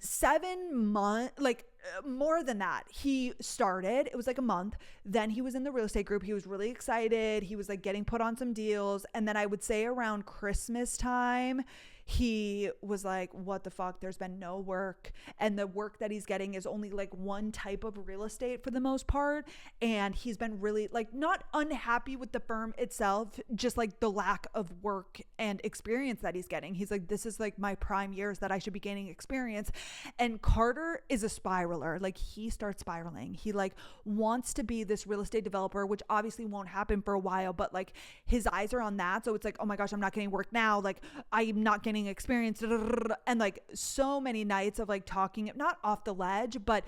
7 months, like more than that, he started, it was like a month. Then he was in the real estate group. He was really excited. He was like getting put on some deals. And then I would say around Christmas time, he was like, what the fuck? There's been no work. And the work that he's getting is only like one type of real estate for the most part. And he's been really like not unhappy with the firm itself, just like the lack of work and experience that he's getting. He's like, this is like my prime years that I should be gaining experience. And Carter is a spiraler. Like he starts spiraling. He like wants to be this real estate developer, which obviously won't happen for a while, but like his eyes are on that. So it's like, oh my gosh, I'm not getting work now. Like I'm not getting experience, and like so many nights of like talking, not off the ledge, but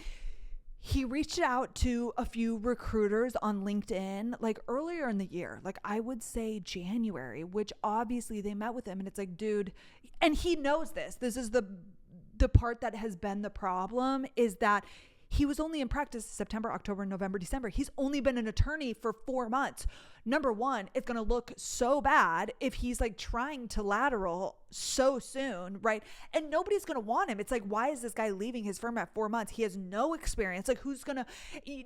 he reached out to a few recruiters on LinkedIn like earlier in the year, like I would say January, which obviously they met with him, and it's like, dude, and he knows this is the part that has been the problem, is that he was only in practice September, October, November, December. He's only been an attorney for 4 months. Number one, it's going to look so bad if he's like trying to lateral so soon, right? And nobody's going to want him. It's like, why is this guy leaving his firm at 4 months? He has no experience. Like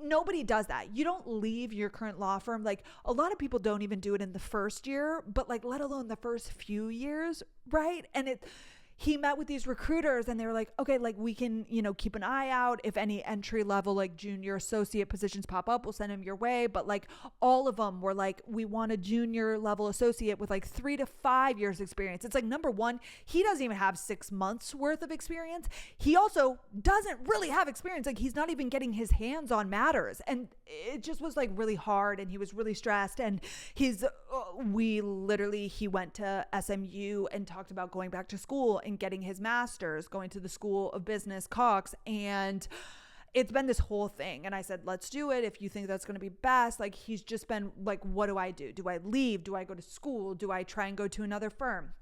nobody does that. You don't leave your current law firm. Like a lot of people don't even do it in the first year, but like let alone the first few years, right? And he met with these recruiters and they were like, okay, like we can, keep an eye out. If any entry level, like junior associate positions pop up, we'll send them your way. But like all of them were like, we want a junior level associate with like 3 to 5 years experience. It's like, number one, he doesn't even have 6 months worth of experience. He also doesn't really have experience. Like he's not even getting his hands on matters. And it just was like really hard. And he was really stressed. And he went to SMU and talked about going back to school and getting his master's, going to the School of Business, Cox. And it's been this whole thing. And I said, let's do it if you think that's going to be best. Like he's just been like, what do I do? Do I leave? Do I go to school? Do I try and go to another firm?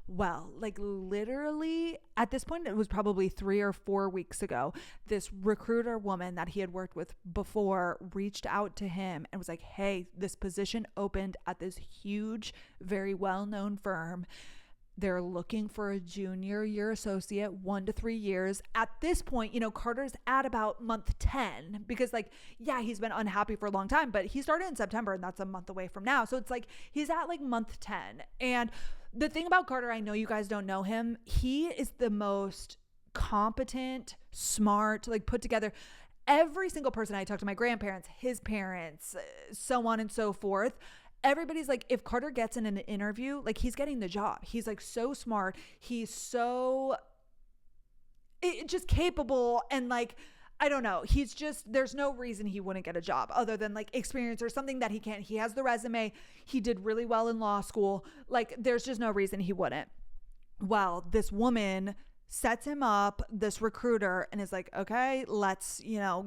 Well, like literally at this point, it was probably 3 or 4 weeks ago, this recruiter woman that he had worked with before reached out to him and was like, hey, this position opened at this huge, very well-known firm. They're looking for a junior year associate, 1 to 3 years. At this point, Carter's at about month 10 because like, yeah, he's been unhappy for a long time, but he started in September and that's a month away from now. So it's like, he's at like month 10. And the thing about Carter, I know you guys don't know him. He is the most competent, smart, like put together. Every single person I talk to, my grandparents, his parents, so on and so forth, everybody's like, if Carter gets in an interview, like he's getting the job. He's like so smart. He's so just capable. And like, I don't know. He's just, there's no reason he wouldn't get a job other than like experience or something that he can't. He has the resume. He did really well in law school. Like there's just no reason he wouldn't. Well, this woman sets him up, this recruiter, and is like, okay, let's,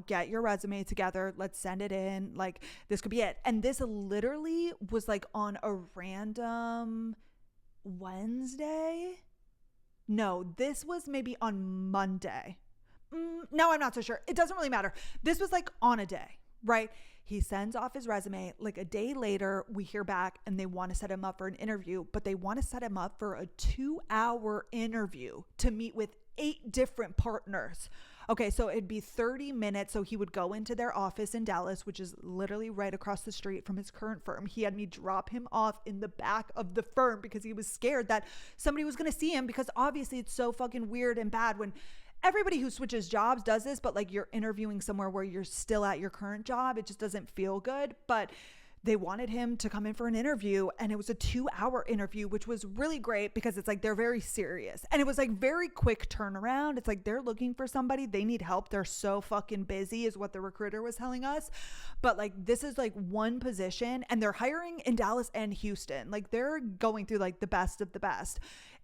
get your resume together. Let's send it in. Like this could be it. And this literally was like on a random Wednesday. No, this was maybe on Monday. No, I'm not so sure. It doesn't really matter. This was like on a day, right? He sends off his resume. Like a day later, we hear back and they want to set him up for an interview, but they want to set him up for a 2-hour interview to meet with 8 different partners. Okay, so it'd be 30 minutes. So he would go into their office in Dallas, which is literally right across the street from his current firm. He had me drop him off in the back of the firm because he was scared that somebody was going to see him, because obviously it's so fucking weird and bad when everybody who switches jobs does this, but like you're interviewing somewhere where you're still at your current job. It just doesn't feel good. But they wanted him to come in for an interview, and it was a 2-hour interview, which was really great because it's like they're very serious, and it was like very quick turnaround. It's like they're looking for somebody, they need help, they're so fucking busy is what the recruiter was telling us. But like this is like one position, and they're hiring in Dallas and Houston. Like they're going through like the best of the best.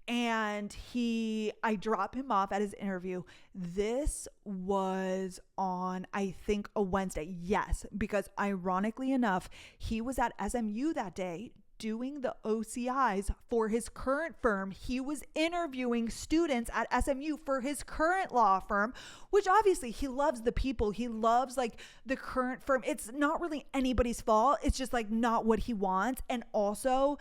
And I drop him off at his interview. This was on, I think, a Wednesday. Yes, because ironically enough, he was at SMU that day doing the OCIs for his current firm. He was interviewing students at SMU for his current law firm, which obviously he loves the people. He loves like the current firm. It's not really anybody's fault. It's just like not what he wants. And also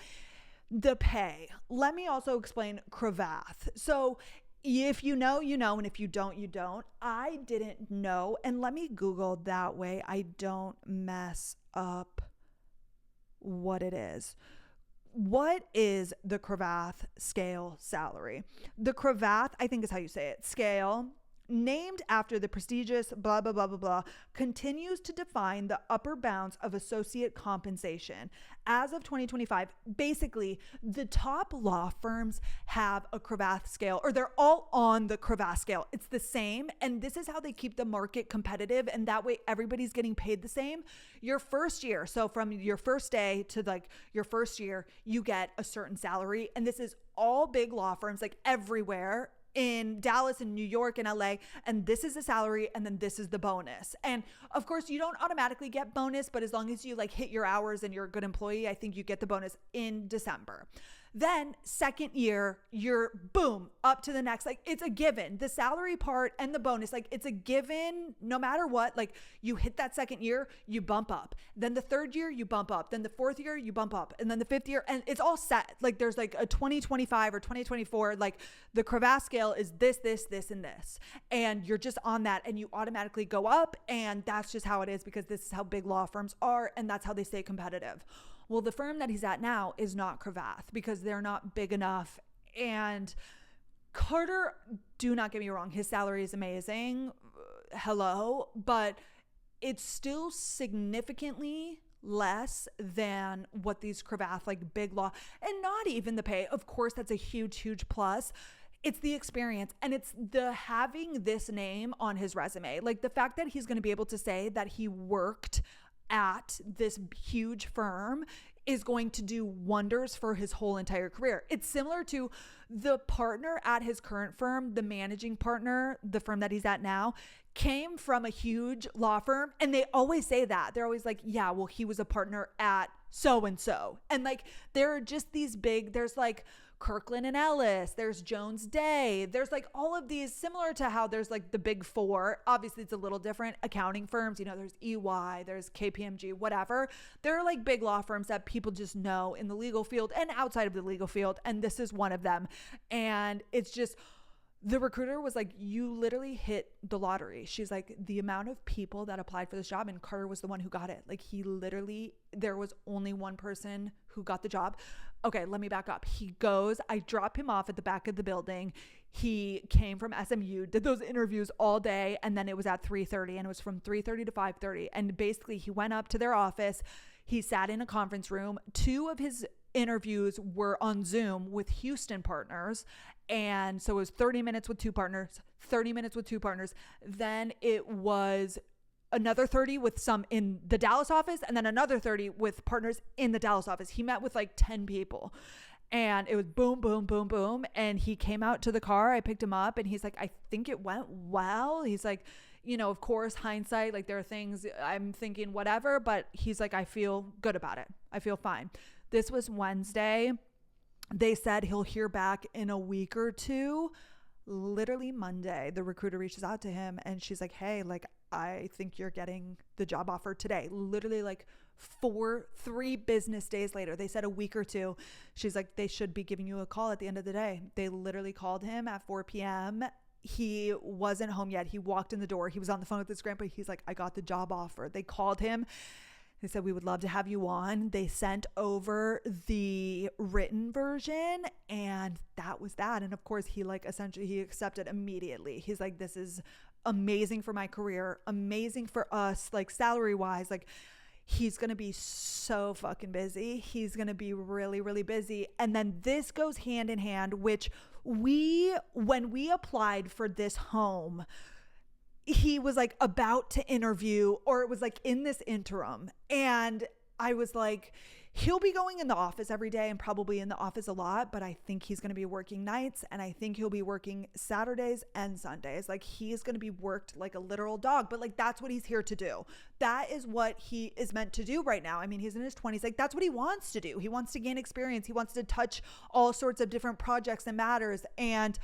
the pay. Let me also explain Cravath. So If you know, you know, and if you don't, you don't. I didn't know. And let me Google that way I don't mess up what it is. What is the Cravath scale salary? The Cravath, I think is how you say it, scale, named after the prestigious blah, blah, blah, blah, blah, continues to define the upper bounds of associate compensation. As of 2025, basically, the top law firms have a Cravath scale, or they're all on the Cravath scale. It's the same, and this is how they keep the market competitive, and that way everybody's getting paid the same. Your first year, so from your first day to like your first year, you get a certain salary, and this is all big law firms, like everywhere in Dallas and New York and LA, and this is the salary, and then this is the bonus. And of course you don't automatically get bonus, but as long as you like hit your hours and you're a good employee, I think you get the bonus in December. Then second year, you're boom up to the next. Like it's a given. The salary part and the bonus, like it's a given no matter what. Like you hit that second year, you bump up. Then the third year, you bump up. Then the fourth year, you bump up. And then the fifth year, and it's all set. Like there's like a 2025 or 2024, like the Cravath scale is this, this, this, and this. And you're just on that and you automatically go up. And that's just how it is because this is how big law firms are. And that's how they stay competitive. Well, the firm that he's at now is not Cravath because they're not big enough. And Carter, do not get me wrong, his salary is amazing. Hello, but it's still significantly less than what these Cravath, like big law, and not even the pay. Of course, that's a huge, huge plus. It's the experience and it's the having this name on his resume. Like the fact that he's going to be able to say that he worked at this huge firm is going to do wonders for his whole entire career. It's similar to the partner at his current firm, the managing partner, the firm that he's at now, came from a huge law firm. And they always say that. They're always like, yeah, well, he was a partner at so-and-so. And like, there are just these big, there's like Kirkland and Ellis, there's Jones Day, there's like all of these, similar to how there's like the big four. Obviously it's a little different accounting firms, you know, there's EY, there's KPMG, whatever. They're like big law firms that people just know in the legal field and outside of the legal field, and this is one of them. And it's just, the recruiter was like, you literally hit the lottery. She's like, the amount of people that applied for this job, and Carter was the one who got it. Like he literally, there was only one person who got the job. Okay, let me back up. He goes, I drop him off at the back of the building. He came from SMU, did those interviews all day, and then it was at 3:30, and it was from 3:30 to 5:30. And basically he went up to their office. He sat in a conference room. 2 of his interviews were on Zoom with Houston partners. And so it was 30 minutes with 2 partners, 30 minutes with 2 partners. Then it was another 30 with some in the Dallas office, and then another 30 with partners in the Dallas office. He met with like 10 people, and it was boom, boom, boom, boom. And he came out to the car. I picked him up, and he's like, I think it went well. He's like, you know, of course, hindsight, like there are things I'm thinking whatever, but he's like, I feel good about it. I feel fine. This was Wednesday. They said he'll hear back in a week or 2. Literally Monday, the recruiter reaches out to him and she's like, hey, like, I think you're getting the job offer today. Literally like 3 business days later. They said a week or 2. She's like, they should be giving you a call at the end of the day. They literally called him at 4 p.m. He wasn't home yet. He walked in the door. He was on the phone with his grandpa. He's like, I got the job offer. They called him. They said, we would love to have you on. They sent over the written version, and that was that. And of course, he like essentially he accepted immediately. He's like, this is amazing for my career, amazing for us, like salary wise. Like he's going to be so fucking busy. He's going to be really, really busy. And then this goes hand in hand, which when we applied for this home, he was like about to interview, or it was like in this interim. And I was like, he'll be going in the office every day and probably in the office a lot, but I think he's going to be working nights, and I think he'll be working Saturdays and Sundays. Like he's going to be worked like a literal dog, but like that's what he's here to do. That is what he is meant to do right now. I mean, he's in his 20s. Like that's what he wants to do. He wants to gain experience. He wants to touch all sorts of different projects and matters. And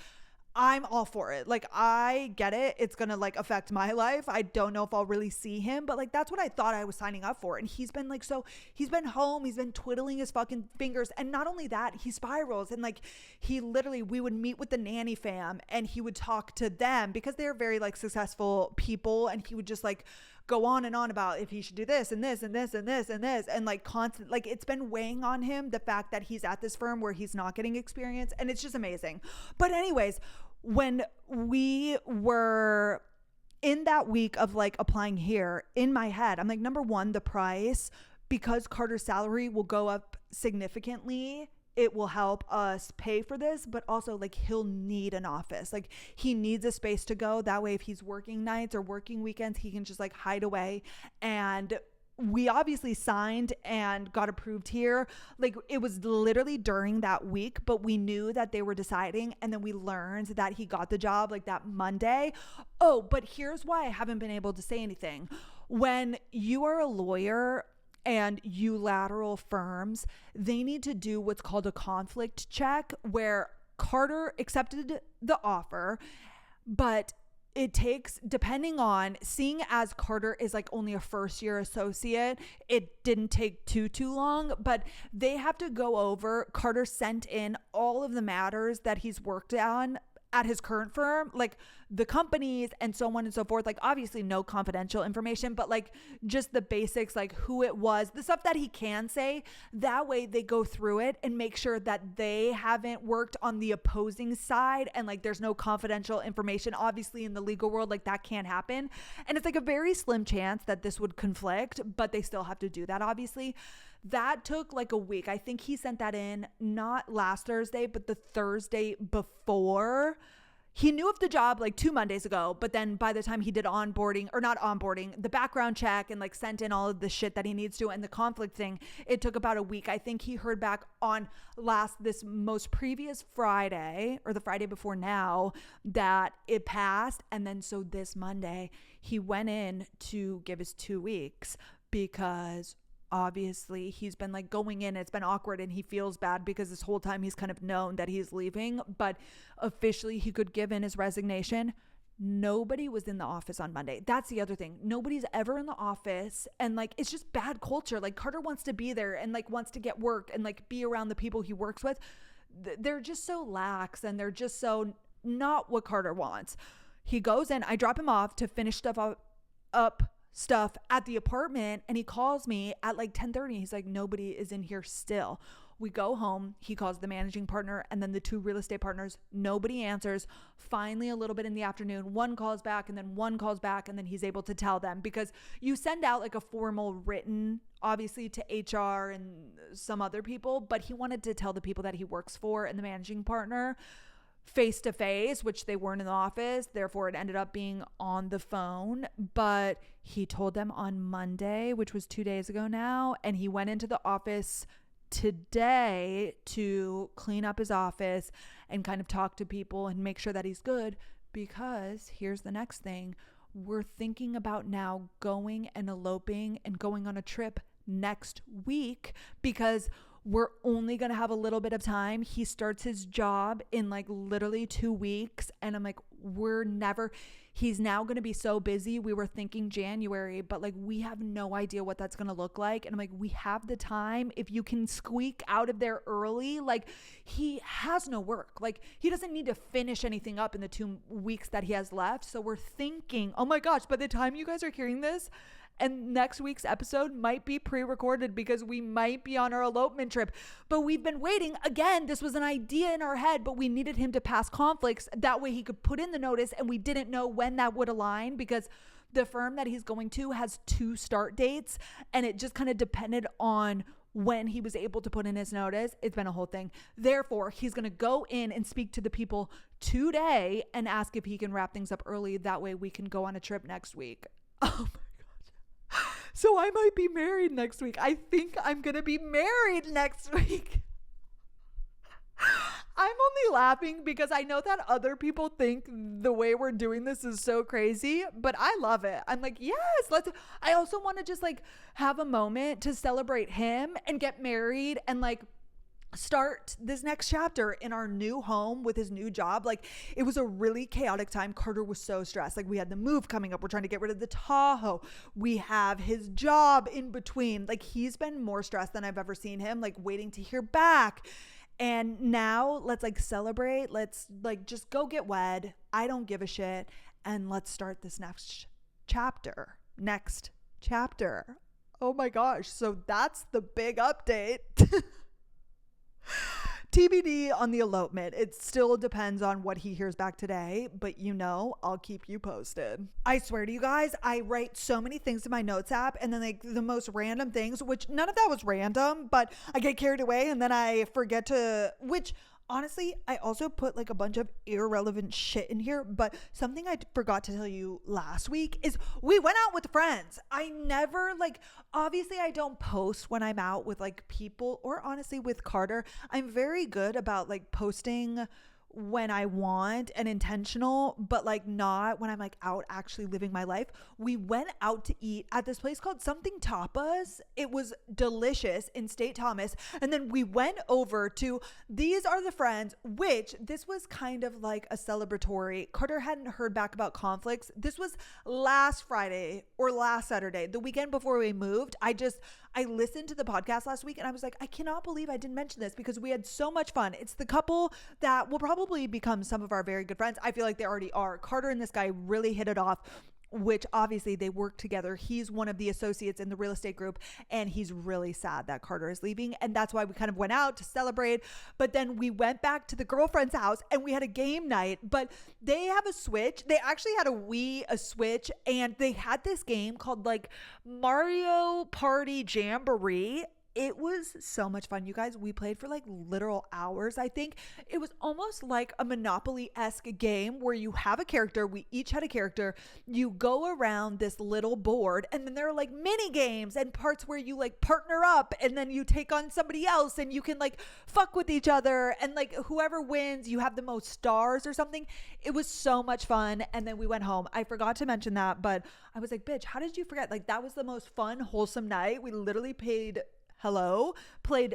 I'm all for it. Like, I get it. It's going to like affect my life. I don't know if I'll really see him, but like, that's what I thought I was signing up for. And he's been like, he's been home. He's been twiddling his fucking fingers. And not only that, he spirals. And like, we would meet with the nanny fam and he would talk to them because they're very like successful people. And he would just like go on and on about if he should do this and this and this and this and this and like constant, like it's been weighing on him, the fact that he's at this firm where he's not getting experience, and it's just amazing. But anyways, when we were in that week of like applying here, in my head, I'm like, number one, the price, because Carter's salary will go up significantly, it will help us pay for this, but also like he'll need an office. Like he needs a space to go. That way, if he's working nights or working weekends, he can just like hide away. And we obviously signed and got approved here. Like it was literally during that week, but we knew that they were deciding. And then we learned that he got the job like that Monday. Oh, but here's why I haven't been able to say anything. When you are a lawyer and unilateral firms, they need to do what's called a conflict check, where Carter accepted the offer, but it takes, depending on, seeing as Carter is like only a first year associate, it didn't take too long, but they have to go over, Carter sent in all of the matters that he's worked on at his current firm, like the companies and so on and so forth. Like obviously no confidential information, but like just the basics, like who it was, the stuff that he can say. That way they go through it and make sure that they haven't worked on the opposing side, and like there's no confidential information. Obviously in the legal world, like that can't happen, and it's like a very slim chance that this would conflict, but they still have to do that. Obviously that took like a week. I think he sent that in not last Thursday, but the Thursday before. He knew of the job like 2 Mondays ago, but then by the time he did onboarding, or not onboarding, the background check and like sent in all of the shit that he needs to, and the conflict thing, it took about a week. I think he heard back on this most previous Friday, or the Friday before now, that it passed. And then so this Monday he went in to give his 2 weeks, because obviously he's been like going in, it's been awkward, and he feels bad because this whole time he's kind of known that he's leaving, but officially he could give in his resignation. Nobody was in the office on Monday. That's the other thing. Nobody's ever in the office, and like it's just bad culture. Like Carter wants to be there and like wants to get work and like be around the people he works with. They're just so lax, and they're just so not what Carter wants. He goes in, I drop him off to finish up stuff at the apartment, and he calls me at like 10:30. He's like, nobody is in here still. We go home. He calls the managing partner and then the 2 real estate partners. Nobody answers. Finally, a little bit in the afternoon, one calls back, and then one calls back, and then he's able to tell them, because you send out like a formal written, obviously, to HR and some other people, but he wanted to tell the people that he works for and the managing partner face to face, which they weren't in the office. Therefore, it ended up being on the phone. But he told them on Monday, which was 2 days ago now, and he went into the office today to clean up his office and kind of talk to people and make sure that he's good, because here's the next thing. We're thinking about now going and eloping and going on a trip next week, because we're only going to have a little bit of time. He starts his job in like literally 2 weeks. And I'm like, he's now going to be so busy. We were thinking January, but like we have no idea what that's going to look like. And I'm like, we have the time. If you can squeak out of there early, like he has no work. Like he doesn't need to finish anything up in the 2 weeks that he has left. So we're thinking, oh my gosh, by the time you guys are hearing this, and next week's episode might be pre-recorded, because we might be on our elopement trip. But we've been waiting. Again, this was an idea in our head, but we needed him to pass conflicts. That way he could put in the notice, and we didn't know when that would align, because the firm that he's going to has 2 start dates, and it just kind of depended on when he was able to put in his notice. It's been a whole thing. Therefore, he's going to go in and speak to the people today and ask if he can wrap things up early. That way we can go on a trip next week. Oh my So I might be married next week. I think I'm going to be married next week. I'm only laughing because I know that other people think the way we're doing this is so crazy, but I love it. I'm like, yes, I also want to just like have a moment to celebrate him and get married and like start this next chapter in our new home with his new job. Like, it was a really chaotic time. Carter was so stressed. Like, we had the move coming up. We're trying to get rid of the Tahoe. We have his job in between. Like, he's been more stressed than I've ever seen him, like waiting to hear back. And now let's like celebrate. Let's like just go get wed. I don't give a shit. And let's start this next chapter. Oh my gosh. So that's the big update. TBD on the elopement. It still depends on what he hears back today, but I'll keep you posted. I swear to you guys, I write so many things in my notes app, and then like the most random things, which none of that was random, but I get carried away and then I forget to, which honestly, I also put like a bunch of irrelevant shit in here, but something I forgot to tell you last week is we went out with friends. I never obviously I don't post when I'm out with like people, or honestly with Carter. I'm very good about like posting when I want and intentional, but like not when I'm like out actually living my life. We went out to eat at this place called Something Tapas. It was delicious in State Thomas. And then we went over to These Are the Friends, which this was kind of like a celebratory. Carter hadn't heard back about conflicts. This was last Friday or last Saturday, the weekend before we moved. I listened to the podcast last week and I was like, I cannot believe I didn't mention this because we had so much fun. It's the couple that will probably become some of our very good friends. I feel like they already are. Carter and this guy really hit it off, which obviously they work together. He's one of the associates in the real estate group, and he's really sad that Carter is leaving. And that's why we kind of went out to celebrate. But then we went back to the girlfriend's house and we had a game night, but they have a Switch. They actually had a Switch, and they had this game called like Mario Party Jamboree. It was so much fun, you guys. We played for like literal hours. I think it was almost like a Monopoly-esque game where you have a character. We each had a character. You go around this little board, and then there are like mini games and parts where you like partner up, and then you take on somebody else, and you can like fuck with each other, and like whoever wins, you have the most stars or something. It was so much fun. And then we went home. I forgot to mention that, but I was like, bitch, how did you forget? Like, that was the most fun, wholesome night. We literally played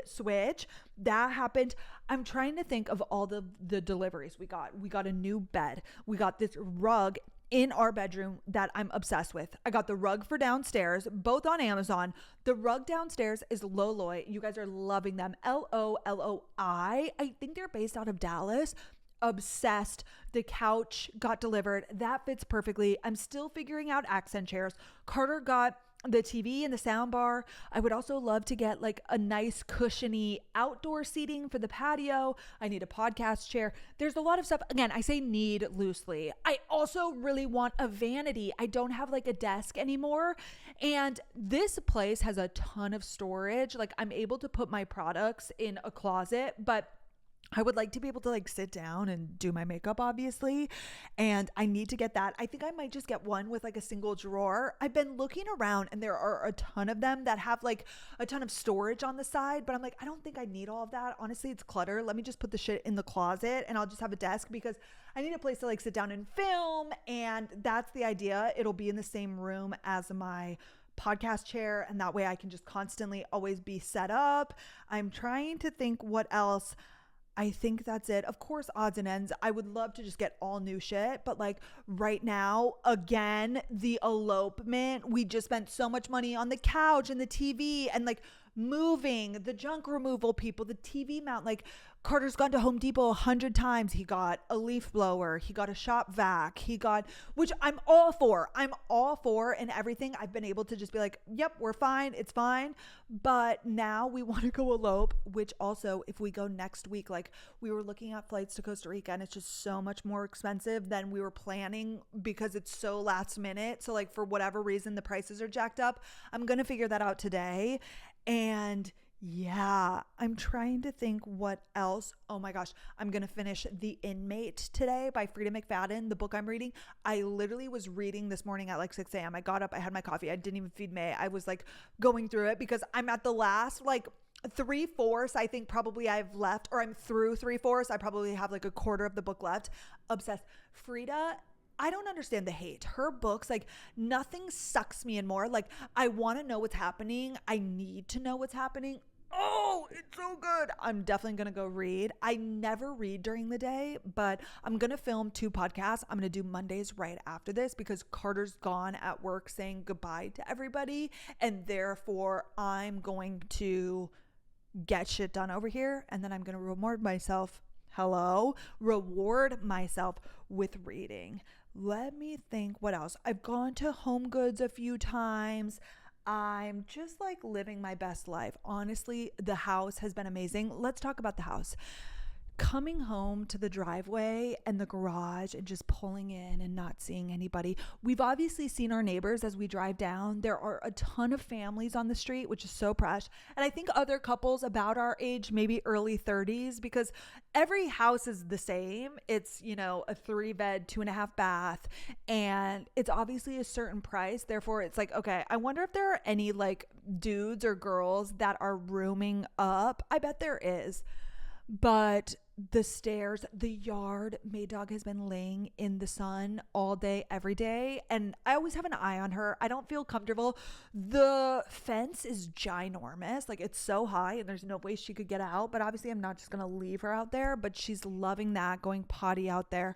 Switch. That happened. I'm trying to think of all the deliveries we got. We got a new bed. We got this rug in our bedroom that I'm obsessed with. I got the rug for downstairs, both on Amazon. The rug downstairs is Loloi. You guys are loving them. Loloi. I think they're based out of Dallas. Obsessed. The couch got delivered. That fits perfectly. I'm still figuring out accent chairs. Carter got the TV and the sound bar. I would also love to get like a nice cushiony outdoor seating for the patio. I need a podcast chair. There's a lot of stuff. Again, I say need loosely. I also really want a vanity. I don't have like a desk anymore. And this place has a ton of storage. Like, I'm able to put my products in a closet, but I would like to be able to like sit down and do my makeup, obviously. And I need to get that. I think I might just get one with like a single drawer. I've been looking around and there are a ton of them that have like a ton of storage on the side, but I'm like, I don't think I need all of that. Honestly, it's clutter. Let me just put the shit in the closet and I'll just have a desk because I need a place to like sit down and film. And that's the idea. It'll be in the same room as my podcast chair, and that way I can just constantly always be set up. I'm trying to think what else. I think that's it. Of course, odds and ends. I would love to just get all new shit, but like right now, again, the elopement, we just spent so much money on the couch and the TV and like moving, the junk removal people, the TV mount. Like, Carter's gone to Home Depot 100 times. He got a leaf blower. He got a shop vac. Which I'm all for. And everything. I've been able to just be like, yep, we're fine. It's fine. But now we want to go elope, which also, if we go next week, like we were looking at flights to Costa Rica and it's just so much more expensive than we were planning because it's so last minute. So like for whatever reason, the prices are jacked up. I'm going to figure that out today. And yeah, I'm trying to think what else. Oh my gosh, I'm going to finish The Inmate today by Frida McFadden, the book I'm reading. I literally was reading this morning at like 6 a.m. I got up, I had my coffee. I didn't even feed May. I was like going through it because I'm at the last like 3/4. I think probably I've left, or I'm through 3/4. I probably have like a quarter of the book left. Obsessed. Frida, I don't understand the hate. Her books, like nothing sucks me in more. Like, I want to know what's happening. I need to know what's happening. Oh, it's so good. I'm definitely going to go read. I never read during the day, but I'm going to film 2 podcasts. I'm going to do Mondays right after this because Carter's gone at work saying goodbye to everybody. And therefore, I'm going to get shit done over here. And then I'm going to reward myself. Reward myself with reading. Let me think what else. I've gone to Home Goods a few times. I'm just like living my best life. Honestly, the house has been amazing. Let's talk about the house. Coming home to the driveway and the garage and just pulling in and not seeing anybody. We've obviously seen our neighbors as we drive down. There are a ton of families on the street, which is so fresh. And I think other couples about our age, maybe early 30s, because every house is the same. It's, a 3-bed, 2.5 bath, and it's obviously a certain price. Therefore, it's like, okay, I wonder if there are any like dudes or girls that are rooming up. I bet there is. But the stairs, the yard, Maydog has been laying in the sun all day, every day. And I always have an eye on her. I don't feel comfortable. The fence is ginormous. Like it's so high and there's no way she could get out. But obviously I'm not just going to leave her out there. But she's loving that, going potty out there.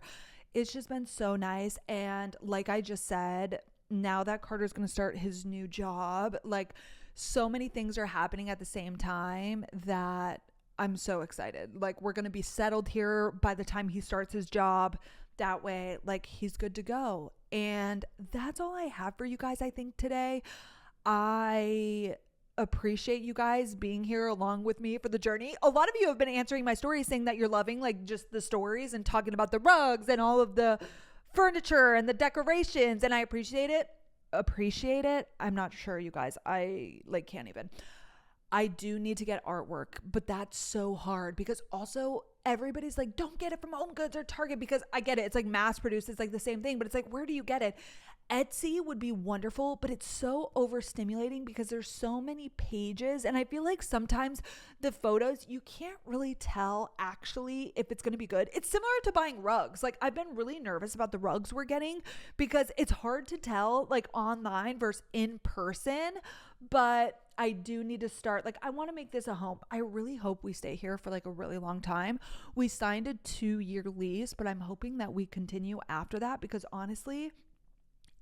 It's just been so nice. And like I just said, now that Carter's going to start his new job, like so many things are happening at the same time that I'm so excited. Like we're going to be settled here by the time he starts his job. That way, like he's good to go. And that's all I have for you guys, I think, today. I appreciate you guys being here along with me for the journey. A lot of you have been answering my stories saying that you're loving like just the stories and talking about the rugs and all of the furniture and the decorations. And I appreciate it. I'm not sure, you guys. I like can't even. I do need to get artwork, but that's so hard because also everybody's like, don't get it from Home Goods or Target, because I get it. It's like mass produced. It's like the same thing, but it's like, where do you get it? Etsy would be wonderful, but it's so overstimulating because there's so many pages. And I feel like sometimes the photos, you can't really tell actually if it's going to be good. It's similar to buying rugs. Like I've been really nervous about the rugs we're getting because it's hard to tell like online versus in person, but I do need to start. Like I want to make this a home. I really hope we stay here for like a really long time. We signed a 2-year lease, but I'm hoping that we continue after that because honestly,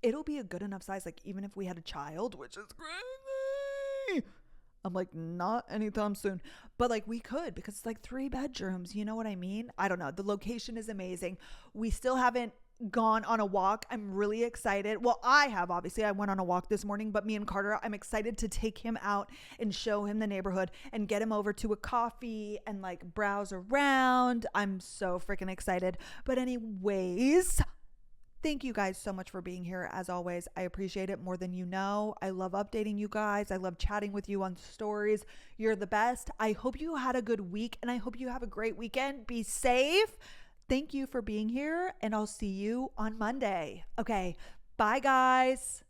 it'll be a good enough size. Like even if we had a child, which is crazy. I'm like, not anytime soon, but like we could because it's like 3 bedrooms. You know what I mean? I don't know. The location is amazing. We still haven't gone on a walk. I'm really excited. Well, obviously I went on a walk this morning, but me and Carter, I'm excited to take him out and show him the neighborhood and get him over to a coffee and like browse around. I'm so freaking excited. But anyways, thank you guys so much for being here. As always, I appreciate it more than you know. I love updating you guys. I love chatting with you on stories. You're the best. I hope you had a good week and I hope you have a great weekend. Be safe. Thank you for being here and I'll see you on Monday. Okay. Bye guys.